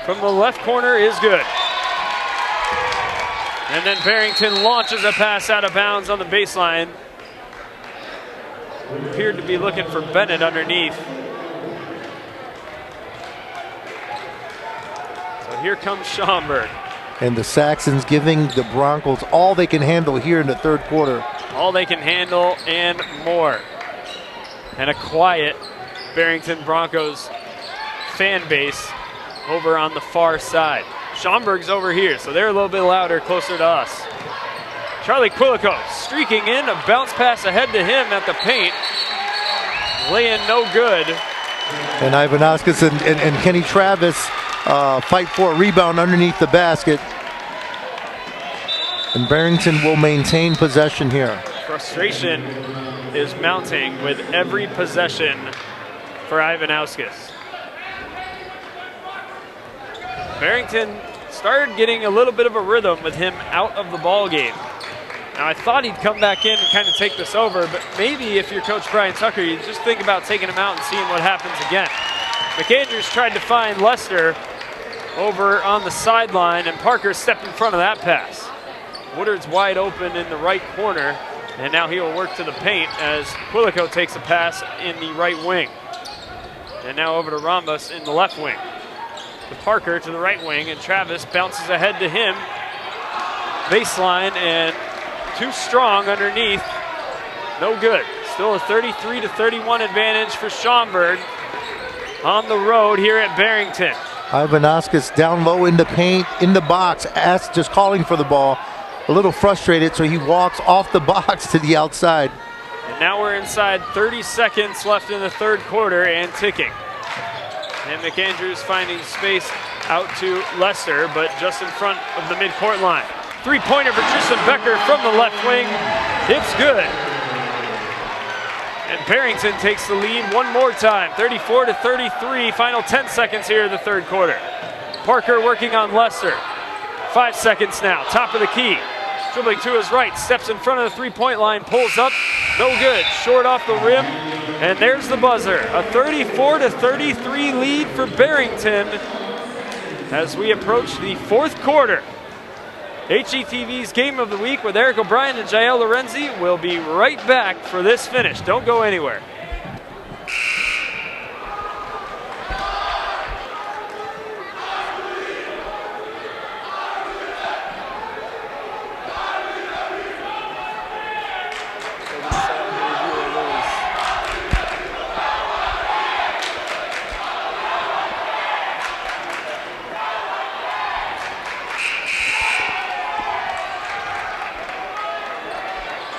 Speaker 1: from the left corner is good. And then Barrington launches a pass out of bounds on the baseline. Appeared to be looking for Bennett underneath. So here comes Schaumburg.
Speaker 2: And the Saxons giving the Broncos all they can handle here in the third quarter.
Speaker 1: All they can handle and more. And a quiet Barrington Broncos fan base over on the far side. Schaumburg's over here, so they're a little bit louder, closer to us. Charlie Quilico streaking in, a bounce pass ahead to him at the paint. Laying no good.
Speaker 2: And Ivanauskas and Kenny Travis fight for a rebound underneath the basket. And Barrington will maintain possession here.
Speaker 1: Frustration is mounting with every possession for Ivanauskas. Barrington started getting a little bit of a rhythm with him out of the ball game. Now I thought he'd come back in and kind of take this over, but maybe if you're Coach Brian Tucker, you just think about taking him out and seeing what happens again. McAndrews tried to find Lester over on the sideline, and Parker stepped in front of that pass. Woodard's wide open in the right corner, and now he will work to the paint as Quilico takes a pass in the right wing. And now over to Rambus in the left wing. To Parker to the right wing, and Travis bounces ahead to him. Baseline, and too strong underneath. No good. Still a 33-31 advantage for Schaumburg on the road here at Barrington.
Speaker 2: Ivanauskas down low in the paint, in the box, just calling for the ball. A little frustrated, so he walks off the box to the outside.
Speaker 1: And now we're inside 30 seconds left in the third quarter and ticking. And McAndrews finding space out to Lester, but just in front of the midcourt line. Three-pointer for Tristan Becker from the left wing. It's good. And Barrington takes the lead one more time, 34-33, final 10 seconds here in the third quarter. Parker working on Lester. 5 seconds now, top of the key. Dribbling to his right, steps in front of the three-point line, pulls up, no good, short off the rim, and there's the buzzer. A 34-33 lead for Barrington as we approach the fourth quarter. HGTV's Game of the Week with Eric O'Brien and Jael Lorenzi will be right back for this finish. Don't go anywhere.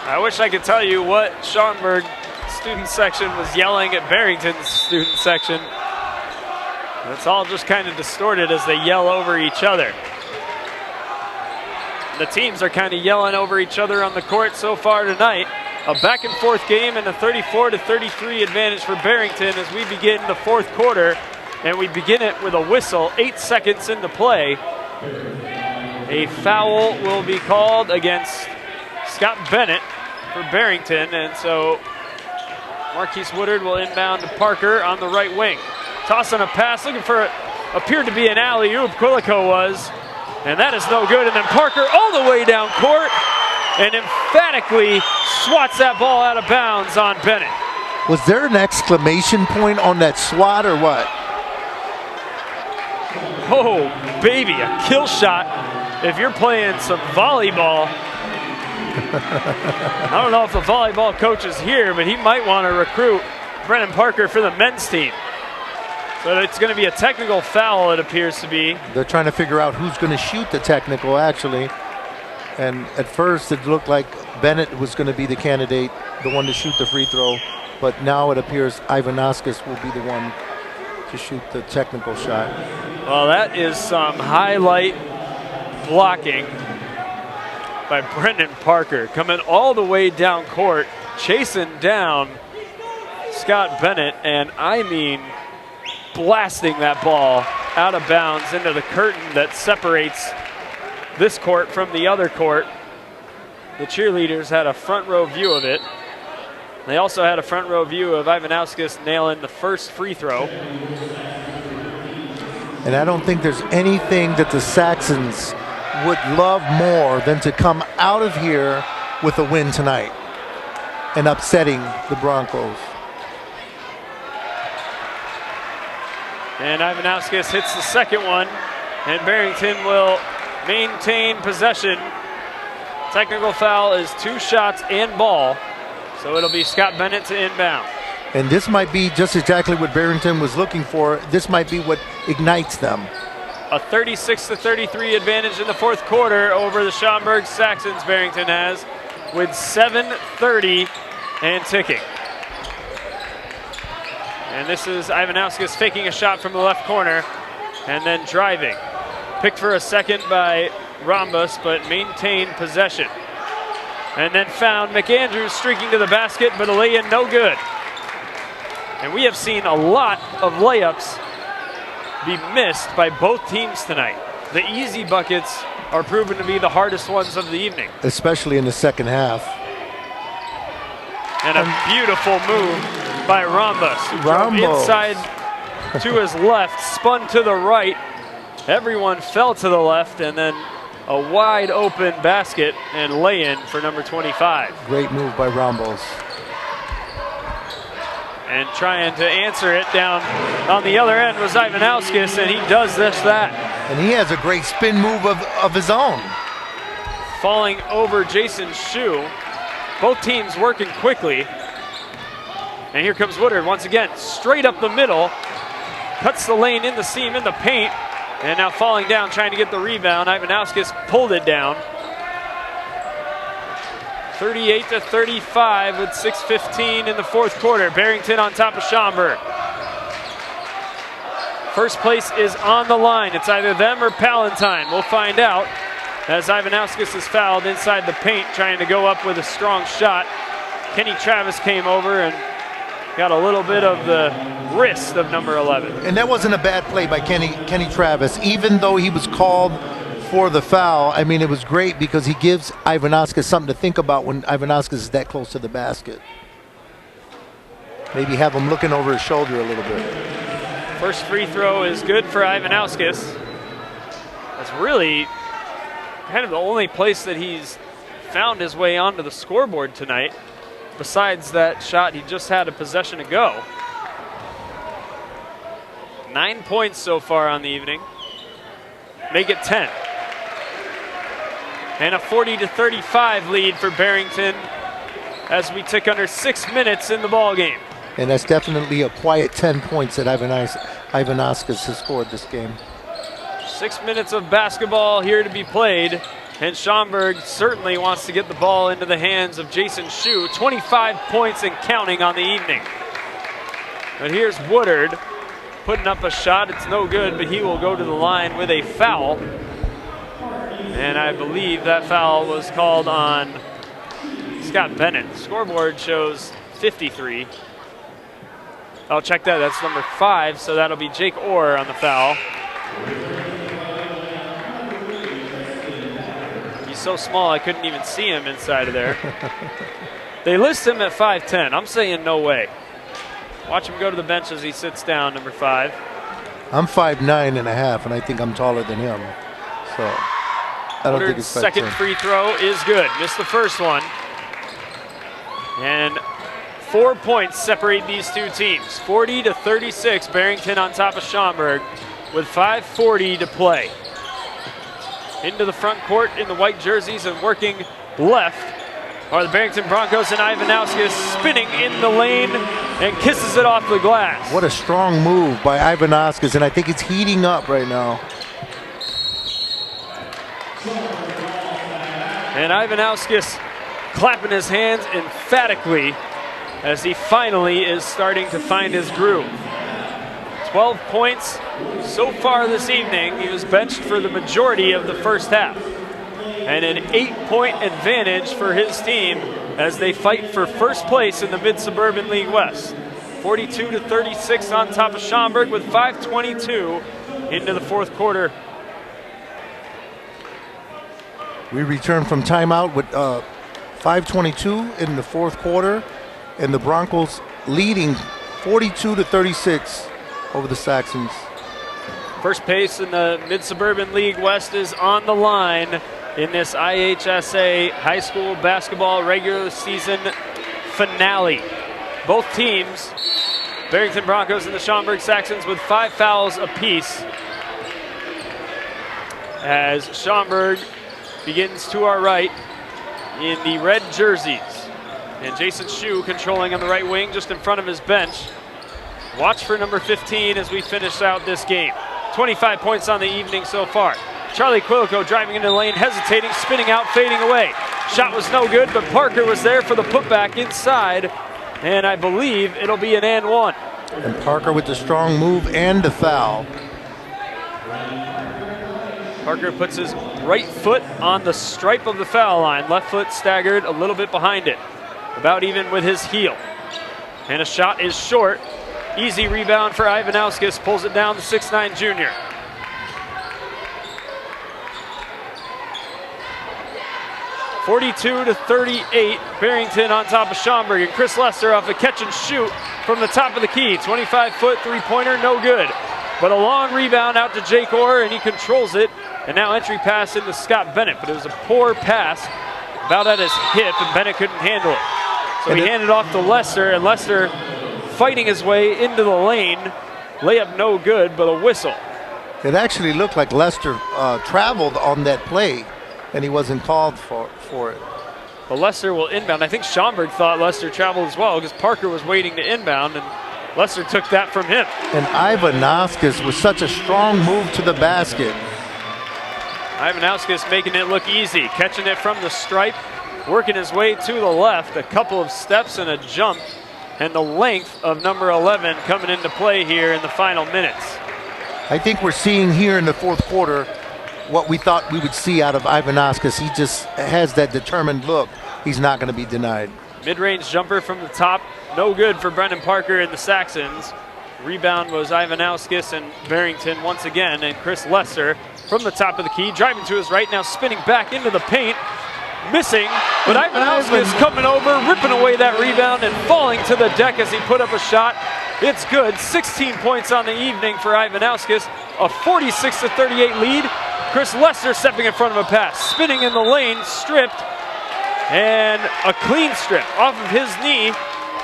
Speaker 1: I wish I could tell you what Schaumburg student section was yelling at Barrington's student section. It's all just kind of distorted as they yell over each other. The teams are kind of yelling over each other on the court so far tonight. A back and forth game and a 34-33 advantage for Barrington as we begin the fourth quarter. And we begin it with a whistle, 8 seconds into play. A foul will be called against Scott Bennett for Barrington, and so Marquise Woodard will inbound to Parker on the right wing. Tossing a pass, looking for appeared to be an alley-oop, Quilico was, and that is no good. And then Parker all the way down court and emphatically swats that ball out of bounds on Bennett.
Speaker 2: Was there an exclamation point on that swat or what?
Speaker 1: Oh, baby, a kill shot if you're playing some volleyball. I don't know if the volleyball coach is here, but he might want to recruit Brennan Parker for the men's team. So it's going to be a technical foul, it appears to be.
Speaker 2: They're trying to figure out who's going to shoot the technical, actually. And at first, it looked like Bennett was going to be the candidate, the one to shoot the free throw. But now it appears Ivanauskas will be the one to shoot the technical shot.
Speaker 1: Well, that is some highlight blocking by Brendan Parker, coming all the way down court, chasing down Scott Bennett, and I mean blasting that ball out of bounds into the curtain that separates this court from the other court. The cheerleaders had a front row view of it. They also had a front row view of Ivanauskas nailing the first free throw.
Speaker 2: And I don't think there's anything that the Saxons would love more than to come out of here with a win tonight and upsetting the Broncos.
Speaker 1: And Ivanauskas hits the second one, and Barrington will maintain possession. Technical foul is 2 shots and ball, so it'll be Scott Bennett to inbound.
Speaker 2: And this might be just exactly what Barrington was looking for. This might be what ignites them.
Speaker 1: A 36-33 advantage in the fourth quarter over the Schaumburg Saxons. Barrington has, with 7:30 and ticking. And this is Ivanauskas faking a shot from the left corner and then driving. Picked for a second by Rhombus, but maintained possession. And then found McAndrews streaking to the basket, but a lay-in no good. And we have seen a lot of layups be missed by both teams tonight. The easy buckets are proven to be the hardest ones of the evening.
Speaker 2: Especially in the second half.
Speaker 1: And a beautiful move by Rhombus. Inside to his left, spun to the right. Everyone fell to the left, and then a wide open basket and lay-in for number 25.
Speaker 2: Great move by Rhombus.
Speaker 1: And trying to answer it down on the other end was Ivanauskas, and he does that.
Speaker 2: And he has a great spin move of his own.
Speaker 1: Falling over Jason Shue. Both teams working quickly. And here comes Woodard once again, straight up the middle. Cuts the lane in the seam, in the paint. And now falling down, trying to get the rebound. Ivanauskas pulled it down. 38-35 with 6:15 in the fourth quarter. Barrington on top of Schaumburg. First place is on the line. It's either them or Palantine. We'll find out as Ivanauskas is fouled inside the paint, trying to go up with a strong shot. Kenny Travis came over and got a little bit of the wrist of number 11.
Speaker 2: And that wasn't a bad play by Kenny Travis, even though he was called for the foul. I mean, it was great because he gives Ivanauskas something to think about when Ivanauskas is that close to the basket. Maybe have him looking over his shoulder a little bit.
Speaker 1: First free throw is good for Ivanauskas. That's really kind of the only place that he's found his way onto the scoreboard tonight, besides that shot he just had a possession ago. 9 points so far on the evening. Make it 10. And a 40-35 lead for Barrington as we tick under 6 minutes in the ball game.
Speaker 2: And that's definitely a quiet 10 points that Ivanauskas has scored this game.
Speaker 1: 6 minutes of basketball here to be played. And Schaumburg certainly wants to get the ball into the hands of Jason Shue. 25 points and counting on the evening. But here's Woodard putting up a shot. It's no good, but he will go to the line with a foul. And I believe that foul was called on Scott Bennett. Scoreboard shows 53. I'll check that. That's number 5, so that'll be Jake Orr on the foul. He's so small I couldn't even see him inside of there. They list him at 5'10". I'm saying no way. Watch him go to the bench as he sits down, number 5.
Speaker 2: I'm 5'9.5", and I think I'm taller than him. So I don't think it's 5'10".
Speaker 1: Second free throw is good. Missed the first one. And 4 points separate these two teams. 40-36, Barrington on top of Schaumburg with 5:40 to play. Into the front court in the white jerseys and working left are the Barrington Broncos, and Ivanauskas spinning in the lane and kisses it off the glass.
Speaker 2: What a strong move by Ivanauskas, and I think it's heating up right now.
Speaker 1: And Ivanauskas clapping his hands emphatically as he finally is starting to find his groove. 12 points so far this evening. He was benched for the majority of the first half. And an 8-point advantage for his team as they fight for first place in the Mid-Suburban League West. 42-36 on top of Schaumburg with 5:22 into the fourth quarter.
Speaker 2: We return from timeout with 5:22 in the fourth quarter. and the Broncos leading 42-36 over the Saxons.
Speaker 1: First place in the Mid-Suburban League West is on the line in this IHSA high school basketball regular season finale. Both teams, Barrington Broncos and the Schaumburg Saxons, with 5 fouls apiece, as Schaumburg begins to our right in the red jerseys. And Jason Shue controlling on the right wing just in front of his bench. Watch for number 15 as we finish out this game. 25 points on the evening so far. Charlie Quilico driving into the lane, hesitating, spinning out, fading away. Shot was no good, but Parker was there for the putback inside, and I believe it'll be an and one.
Speaker 2: And Parker with the strong move and the foul.
Speaker 1: Parker puts his right foot on the stripe of the foul line. Left foot staggered a little bit behind it, about even with his heel. And a shot is short. Easy rebound for Ivanauskas, pulls it down, the 6'9" junior. (42-38), Barrington on top of Schaumburg, and Chris Lester off a catch and shoot from the top of the key. 25-foot three-pointer, no good. But a long rebound out to Jake Orr, and he controls it. And now entry pass into Scott Bennett, but it was a poor pass, about at his hip, and Bennett couldn't handle it. So he handed off to Lester, and Lester fighting his way into the lane. Layup no good, but a whistle.
Speaker 2: It actually looked like Lester traveled on that play, and he wasn't called for it.
Speaker 1: But Lester will inbound. I think Schaumburg thought Lester traveled as well because Parker was waiting to inbound, and Lester took that from him.
Speaker 2: And Ivanauskas with such a strong move to the basket.
Speaker 1: Ivanauskas making it look easy, catching it from the stripe, working his way to the left, a couple of steps and a jump, and the length of number 11 coming into play here in the final minutes.
Speaker 2: I think we're seeing here in the fourth quarter what we thought we would see out of Ivanauskas. He just has that determined look. He's not going to be denied.
Speaker 1: Mid-range jumper from the top, no good for Brendan Parker and the Saxons. Rebound was Ivanauskas and Barrington once again, and Chris Lester from the top of the key, driving to his right, now spinning back into the paint, missing, but Ivanauskas coming over, ripping away that rebound and falling to the deck as he put up a shot. It's good. 16 points on the evening for Ivanauskas, a 46-38 lead. Chris Lester stepping in front of a pass, spinning in the lane, stripped, and a clean strip off of his knee.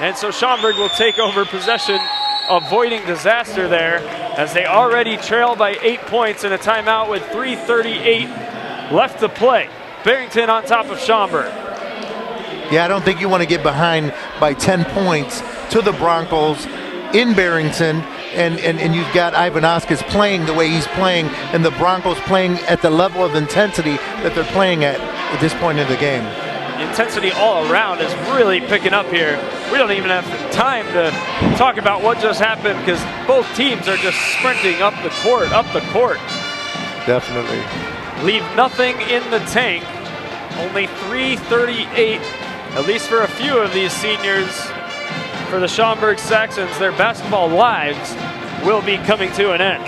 Speaker 1: And so Schaumburg will take over possession, avoiding disaster there, as they already trail by 8 points in a timeout with 3:38 left to play. Barrington on top of Schaumburg.
Speaker 2: Yeah, I don't think you want to get behind by 10 points to the Broncos in Barrington, and you've got Ivanauskas playing the way he's playing, and the Broncos playing at the level of intensity that they're playing at this point in the game.
Speaker 1: The intensity all around is really picking up here. We don't even have time to talk about what just happened because both teams are just sprinting up the court.
Speaker 2: Definitely.
Speaker 1: Leave nothing in the tank. Only 3:38, at least for a few of these seniors. For the Schaumburg Saxons, their basketball lives will be coming to an end.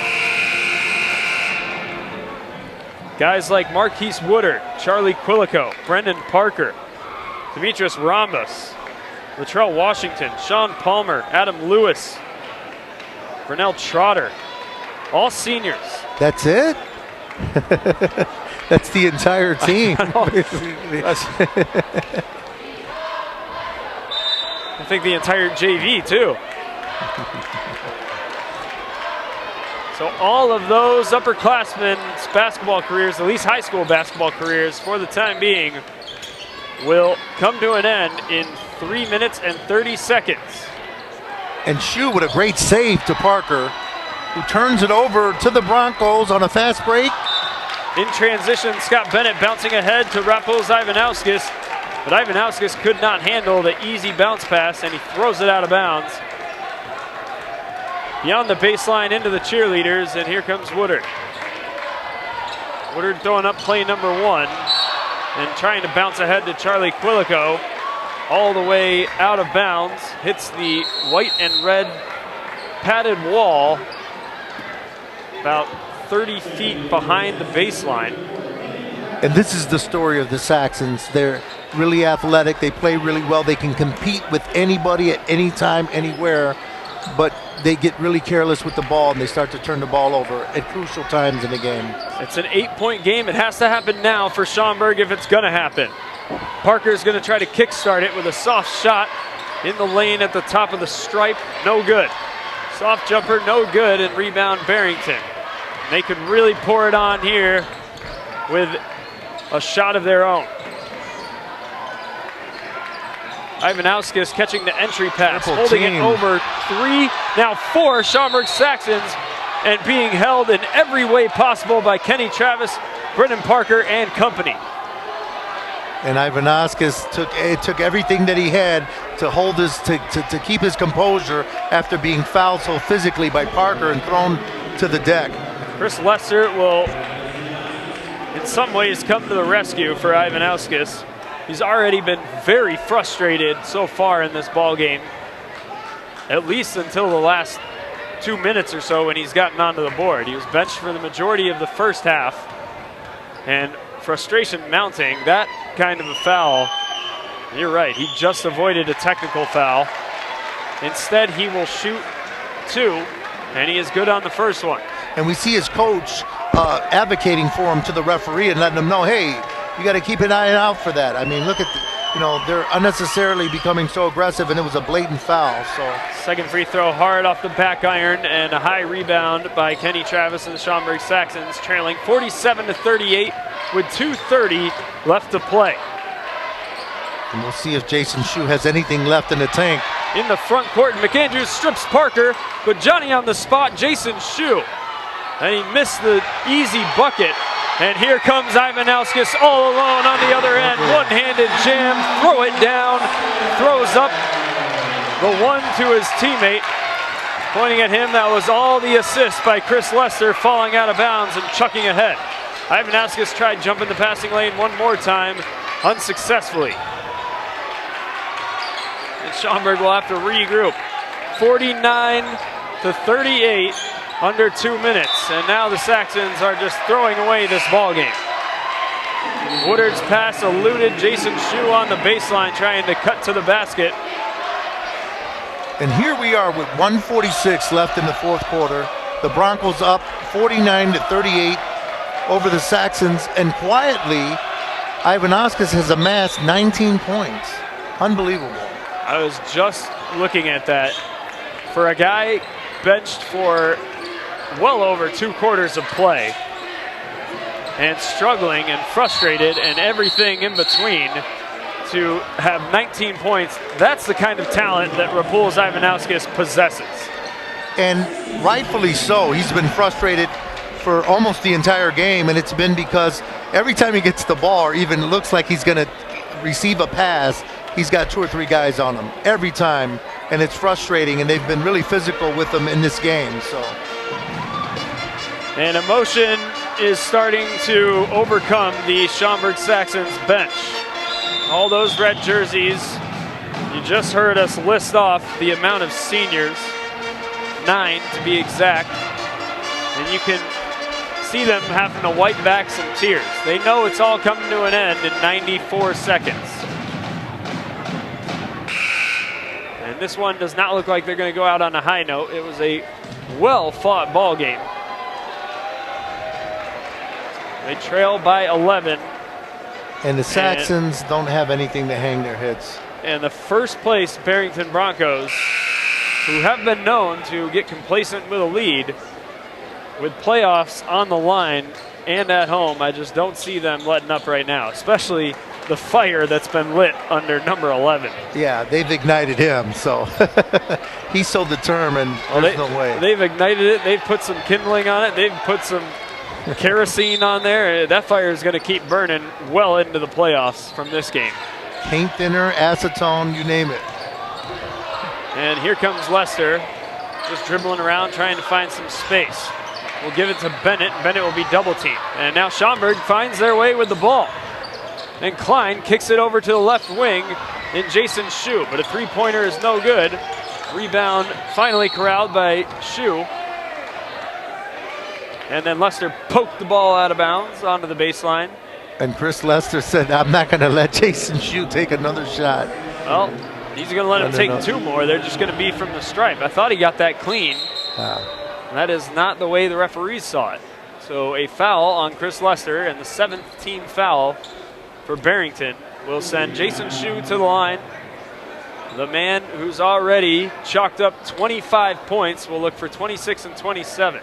Speaker 1: Guys like Marquise Woodard, Charlie Quilico, Brendan Parker, Demetrius Rambus, Latrell Washington, Sean Palmer, Adam Lewis, Vernell Trotter, all seniors.
Speaker 2: That's it? That's the entire team.
Speaker 1: I think the entire JV too. So all of those upperclassmen's basketball careers, at least high school basketball careers for the time being, will come to an end in 3 minutes and 30 seconds.
Speaker 2: And Shue with a great save to Parker, who turns it over to the Broncos on a fast break.
Speaker 1: In transition, Scott Bennett bouncing ahead to Rapos Ivanauskas, but Ivanauskas could not handle the easy bounce pass, and he throws it out of bounds. Beyond the baseline into the cheerleaders, and here comes Woodard. Woodard throwing up play number 1 and trying to bounce ahead to Charlie Quilico. All the way out of bounds, hits the white and red padded wall about 30 feet behind the baseline.
Speaker 2: And this is the story of the Saxons. They're really athletic. They play really well. They can compete with anybody at any time, anywhere, but they get really careless with the ball and they start to turn the ball over at crucial times in the game.
Speaker 1: It's an 8-point game. It has to happen now for Schaumburg if it's going to happen. Parker's going to try to kickstart it with a soft shot in the lane at the top of the stripe. No good. Soft jumper, no good, and rebound Barrington. They could really pour it on here with a shot of their own. Ivanauskis catching the entry pass, holding it over 3, now 4 Schaumburg Saxons, and being held in every way possible by Kenny Travis, Brendan Parker, and company.
Speaker 2: And Ivanauskis took everything that he had to hold to keep his composure after being fouled so physically by Parker and thrown to the deck.
Speaker 1: Chris Lester will, in some ways, come to the rescue for Ivanauskis. He's already been very frustrated so far in this ball game, at least until the last 2 minutes or so when he's gotten onto the board. He was benched for the majority of the first half, and frustration mounting. That kind of a foul, you're right, he just avoided a technical foul. Instead, he will shoot 2, and he is good on the first one.
Speaker 2: And we see his coach advocating for him to the referee and letting him know, hey, you got to keep an eye out for that. I mean, look at, they're unnecessarily becoming so aggressive, and it was a blatant foul. So
Speaker 1: second free throw hard off the back iron, and a high rebound by Kenny Travis and the Schaumburg Saxons, trailing 47-38 with 2:30 left to play.
Speaker 2: And we'll see if Jason Shue has anything left in the tank.
Speaker 1: In the front court, McAndrews strips Parker, but Johnny on the spot, Jason Shue. And he missed the easy bucket. And here comes Ivanauskis all alone on the other end. One-handed jam, throw it down, throws up the one to his teammate. Pointing at him, that was all the assist by Chris Lester, falling out of bounds and chucking ahead. Ivanauskis tried jumping the passing lane one more time, unsuccessfully. And Schaumburg will have to regroup. 49-38. Under 2 minutes, and now the Saxons are just throwing away this ball game. Woodard's pass eluded Jason Shue on the baseline, trying to cut to the basket.
Speaker 2: And here we are with 1:46 left in the fourth quarter. The Broncos up 49-38 over the Saxons, and quietly, Ivanauskis has amassed 19 points. Unbelievable.
Speaker 1: I was just looking at that. For a guy benched for well over 2 quarters of play and struggling and frustrated and everything in between, to have 19 points, that's the kind of talent that Rapool's Ivanauskis possesses.
Speaker 2: And rightfully so. He's been frustrated for almost the entire game, and it's been because every time he gets the ball or even looks like he's going to receive a pass, he's got 2 or 3 guys on him every time, and it's frustrating, and they've been really physical with him in this game. So.
Speaker 1: And emotion is starting to overcome the Schaumburg Saxons bench. All those red jerseys, you just heard us list off the amount of seniors, 9 to be exact, and you can see them having to wipe back some tears. They know it's all coming to an end in 94 seconds. And this one does not look like they're going to go out on a high note. It was a well-fought ball game. They trail by 11.
Speaker 2: And the Saxons don't have anything to hang their heads.
Speaker 1: And the first place Barrington Broncos, who have been known to get complacent with a lead, with playoffs on the line and at home, I just don't see them letting up right now, especially the fire that's been lit under number 11.
Speaker 2: Yeah, they've ignited him, so he's so determined, there's no way.
Speaker 1: They've ignited it, they've put some kindling on it, they've put some kerosene on there. That fire is going to keep burning well into the playoffs from this game.
Speaker 2: Paint thinner, acetone, you name it.
Speaker 1: And here comes Lester, just dribbling around, trying to find some space. We'll give it to Bennett. Bennett will be double teamed. And now Schaumburg finds their way with the ball. And Klein kicks it over to the left wing in Jason Shue, but a three-pointer is no good. Rebound finally corralled by Shue. And then Lester poked the ball out of bounds onto the baseline.
Speaker 2: And Chris Lester said, I'm not going to let Jason Shue take another shot.
Speaker 1: Well, he's going to let him take 2 more. They're just going to be from the stripe. I thought he got that clean. That is not the way the referees saw it. So a foul on Chris Lester, and the 7th team foul for Barrington will send Jason Shue to the line. The man who's already chalked up 25 points will look for 26 and 27.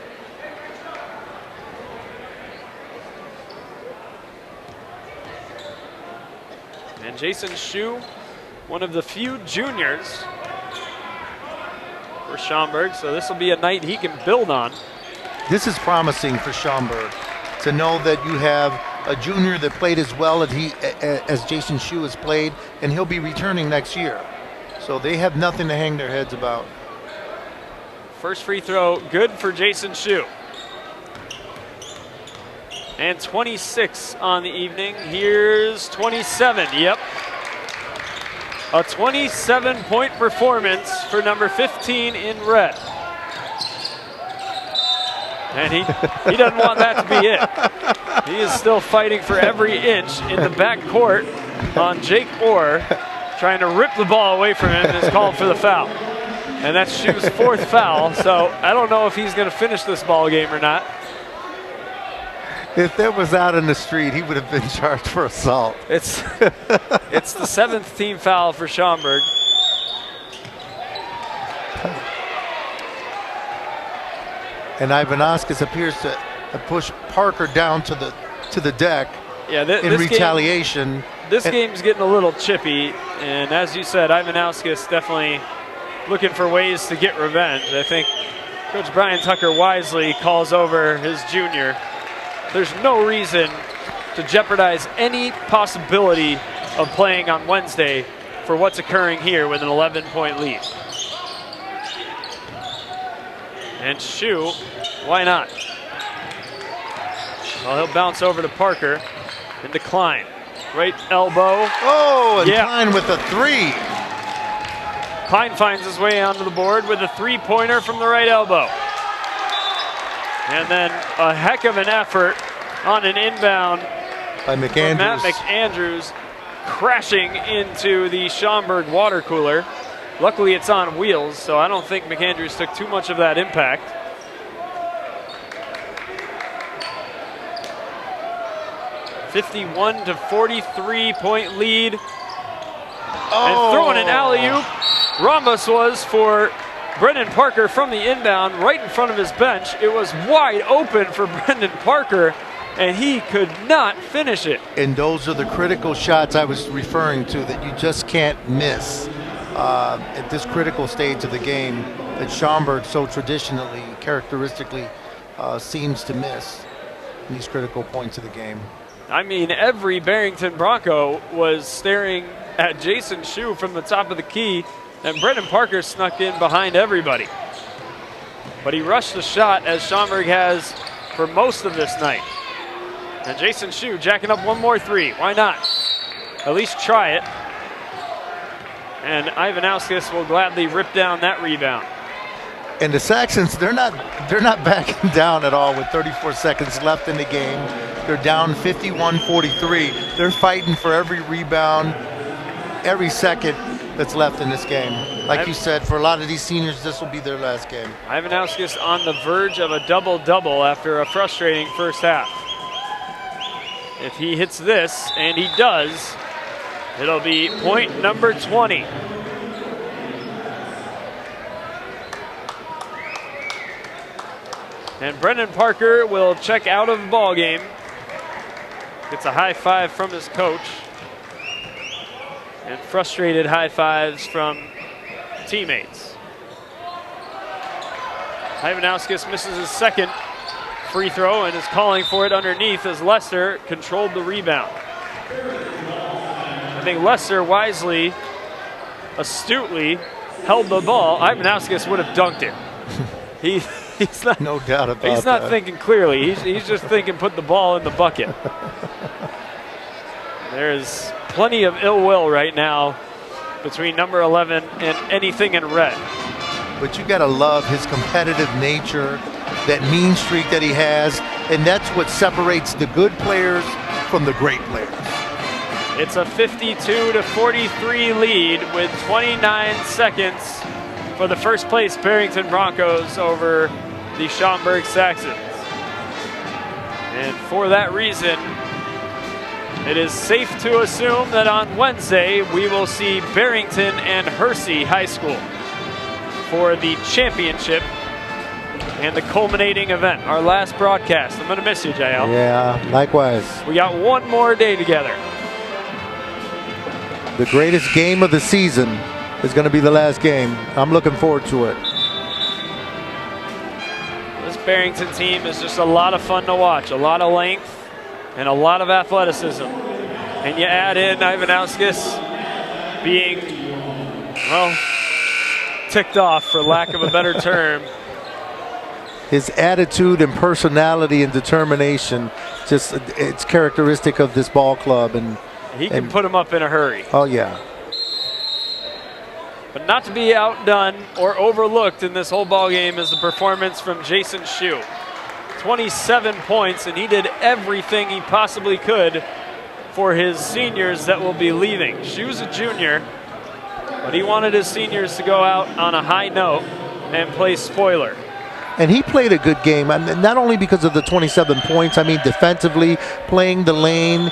Speaker 1: And Jason Shue, one of the few juniors for Schaumburg, so this will be a night he can build on.
Speaker 2: This is promising for Schaumburg, to know that you have a junior that played as well as Jason Shue has played, and he'll be returning next year. So they have nothing to hang their heads about.
Speaker 1: First free throw, good for Jason Shue. And 26 on the evening. Here's 27. Yep. A 27-point performance for number 15 in red. And he doesn't want that to be it. He is still fighting for every inch in the back court on Jake Orr, trying to rip the ball away from him, and is called for the foul. And that's Shue's 4th foul, so I don't know if he's going to finish this ball game or not.
Speaker 2: If that was out in the street, he would have been charged for assault.
Speaker 1: It's the 7th team foul for Schaumburg.
Speaker 2: And Ivanauskas appears to push Parker down to the deck in retaliation.
Speaker 1: This game's getting a little chippy, and as you said, Ivanauskas definitely looking for ways to get revenge. I think Coach Brian Tucker wisely calls over his junior. There's no reason to jeopardize any possibility of playing on Wednesday for what's occurring here with an 11-point lead. And Shue, why not? Well, he'll bounce over to Parker and decline. Right elbow.
Speaker 2: Oh, and Klein with a 3.
Speaker 1: Klein finds his way onto the board with a 3-pointer from the right elbow. And then a heck of an effort on an inbound
Speaker 2: by McAndrews.
Speaker 1: Matt McAndrews, crashing into the Schaumburg water cooler. Luckily, it's on wheels, so I don't think McAndrews took too much of that impact. (51 to 43-point lead). And throwing an alley-oop. Rhombus was for Brendan Parker from the inbound right in front of his bench. It was wide open for Brendan Parker, and he could not finish it.
Speaker 2: And those are the critical shots I was referring to that you just can't miss at this critical stage of the game that Schaumburg so traditionally, characteristically seems to miss in these critical points of the game.
Speaker 1: I mean, every Barrington Bronco was staring at Jason Shue from the top of the key, and Brendan Parker snuck in behind everybody. But he rushed the shot, as Schaumburg has for most of this night. And Jason Shue jacking up one more 3. Why not? At least try it. And Ivanauskas will gladly rip down that rebound.
Speaker 2: And the Saxons, they're not backing down at all with 34 seconds left in the game. They're down 51-43. They're fighting for every rebound, every second that's left in this game. Like you said, for a lot of these seniors, this will be their last game.
Speaker 1: Ivanauskas on the verge of a double-double after a frustrating first half. If he hits this, and he does, it'll be point number 20. And Brendan Parker will check out of the ball game. Gets a high five from his coach. And frustrated high fives from teammates. Ivanauskas misses his second free throw and is calling for it underneath as Lester controlled the rebound. I think Lester wisely, astutely held the ball. Ivanauskas would have dunked it. He's not,
Speaker 2: no doubt about that.
Speaker 1: He's not thinking clearly. He's just thinking put the ball in the bucket. There's plenty of ill will right now between number 11 and anything in red.
Speaker 2: But you got to love his competitive nature, that mean streak that he has, and that's what separates the good players from the great players.
Speaker 1: It's a 52-43 lead with 29 seconds for the first place Barrington Broncos over the Schaumburg Saxons. And for that reason, it is safe to assume that on Wednesday we will see Barrington and Hersey High School for the championship and the culminating event, our last broadcast. I'm going to miss you, JL.
Speaker 2: Yeah, likewise.
Speaker 1: We got one more day together.
Speaker 2: The greatest game of the season is going to be the last game. I'm looking forward to it.
Speaker 1: This Barrington team is just a lot of fun to watch, a lot of length and a lot of athleticism. And you add in Ivanauskas being, well, ticked off, for lack of a better term.
Speaker 2: His attitude and personality and determination, just it's characteristic of this ball club. And
Speaker 1: he can put him up in a hurry.
Speaker 2: Oh, yeah.
Speaker 1: But not to be outdone or overlooked in this whole ball game is the performance from Jason Shue. 27 points, and he did everything he possibly could for his seniors that will be leaving. Shue's a junior, but he wanted his seniors to go out on a high note and play spoiler.
Speaker 2: And he played a good game, not only because of the 27 points, I mean defensively, playing the lane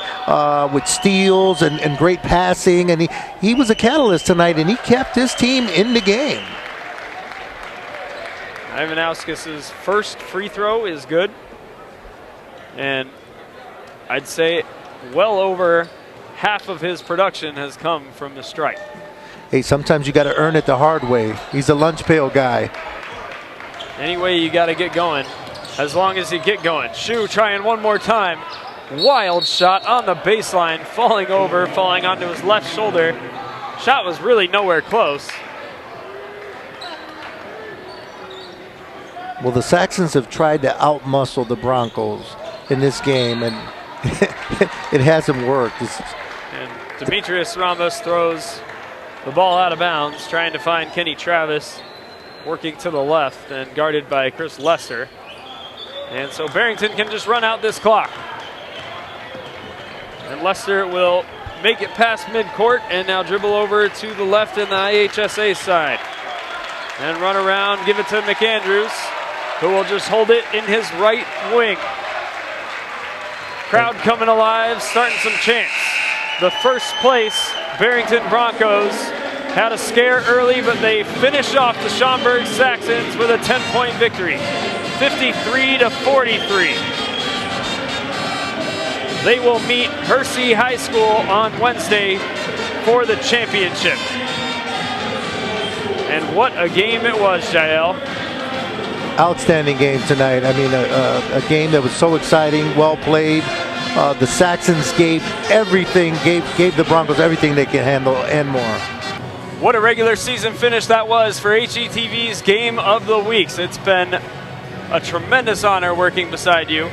Speaker 2: with steals and great passing, and he was a catalyst tonight, and he kept his team in the game.
Speaker 1: Ivanauskas' first free throw is good, and I'd say well over half of his production has come from the stripe.
Speaker 2: Hey, sometimes you got to earn it the hard way. He's a lunch pail guy.
Speaker 1: Anyway, you got to get going. As long as you get going. Shue trying one more time. Wild shot on the baseline, falling over, falling onto his left shoulder. Shot was really nowhere close.
Speaker 2: Well, the Saxons have tried to outmuscle the Broncos in this game, and it hasn't worked.
Speaker 1: And Demetrius Ramos throws the ball out of bounds, trying to find Kenny Travis, working to the left and guarded by Chris Lester. And so Barrington can just run out this clock. And Lester will make it past midcourt and now dribble over to the left in the IHSA side. And run around, give it to McAndrews, who will just hold it in his right wing. Crowd coming alive, starting some chants. The first place Barrington Broncos had a scare early, but they finish off the Schaumburg Saxons with a 10-point victory, 53-43. They will meet Hersey High School on Wednesday for the championship. And what a game it was, Jael.
Speaker 2: Outstanding game tonight. I mean, a game that was so exciting, well played. The Saxons gave everything, gave the Broncos everything they can handle and more.
Speaker 1: What a regular season finish that was for HETV's Game of the Weeks. It's been a tremendous honor working beside you.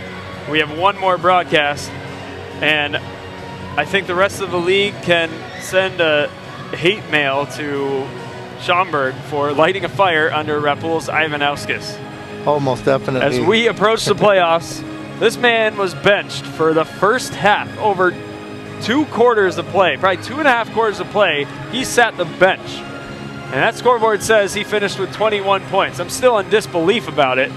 Speaker 1: We have one more broadcast, and I think the rest of the league can send a hate mail to Schaumburg for lighting a fire under Rapul's Ivanauskas.
Speaker 2: Oh, most definitely.
Speaker 1: As we approach the playoffs, this man was benched for the first half, over 2 quarters of play, probably 2.5 quarters of play. He sat the bench. And that scoreboard says he finished with 21 points. I'm still in disbelief about it.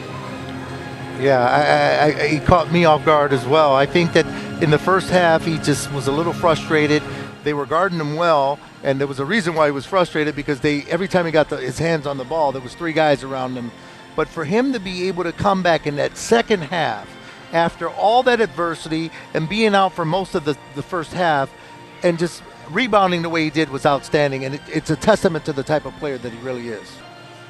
Speaker 2: Yeah, he caught me off guard as well. I think that in the first half, he just was a little frustrated. They were guarding him well, and there was a reason why he was frustrated, because every time he got his hands on the ball, there was 3 guys around him. But for him to be able to come back in that second half, after all that adversity and being out for most of the first half, and just rebounding the way he did was outstanding. And it's a testament to the type of player that he really is.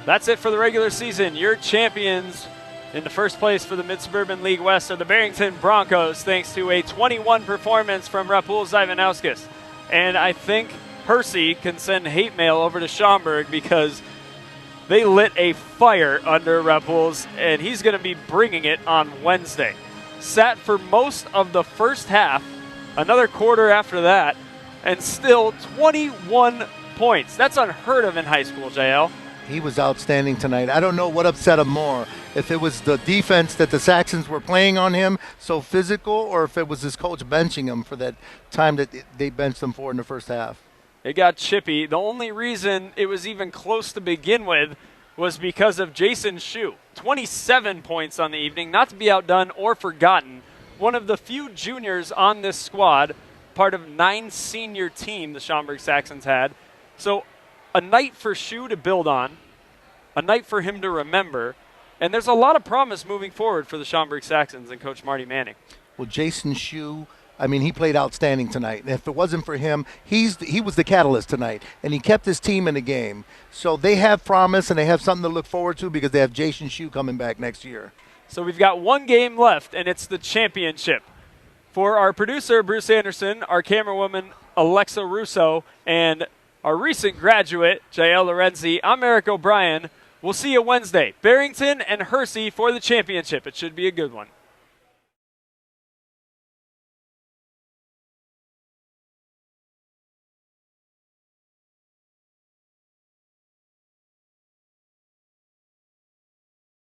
Speaker 1: That's it for the regular season. Your champions in the first place for the Mid-Suburban League West are the Barrington Broncos, thanks to a 21 performance from Rapul Ivanauskas. And I think Hersey can send hate mail over to Schaumburg, because they lit a fire under Rapul's, and he's going to be bringing it on Wednesday. Sat for most of the first half, another quarter after that, and still 21 points. That's unheard of in high school, JL.
Speaker 2: He was outstanding tonight. I don't know what upset him more, if it was the defense that the Saxons were playing on him, so physical, or if it was his coach benching him for that time that they benched him for in the first half.
Speaker 1: It got chippy. The only reason it was even close to begin with was because of Jason Shue. 27 points on the evening, not to be outdone or forgotten. One of the few juniors on this squad, part of 9 senior team the Schaumburg Saxons had. So a night for Shue to build on, a night for him to remember, and there's a lot of promise moving forward for the Schaumburg Saxons and Coach Marty Manning.
Speaker 2: Well, Jason Shue, I mean, he played outstanding tonight. And if it wasn't for him, he was the catalyst tonight, and he kept his team in the game. So they have promise, and they have something to look forward to because they have Jason Shue coming back next year.
Speaker 1: So we've got one game left, and it's the championship. For our producer, Bruce Anderson, our camerawoman, Alexa Russo, and our recent graduate, Jael Lorenzi, I'm Eric O'Brien. We'll see you Wednesday. Barrington and Hersey for the championship. It should be a good one.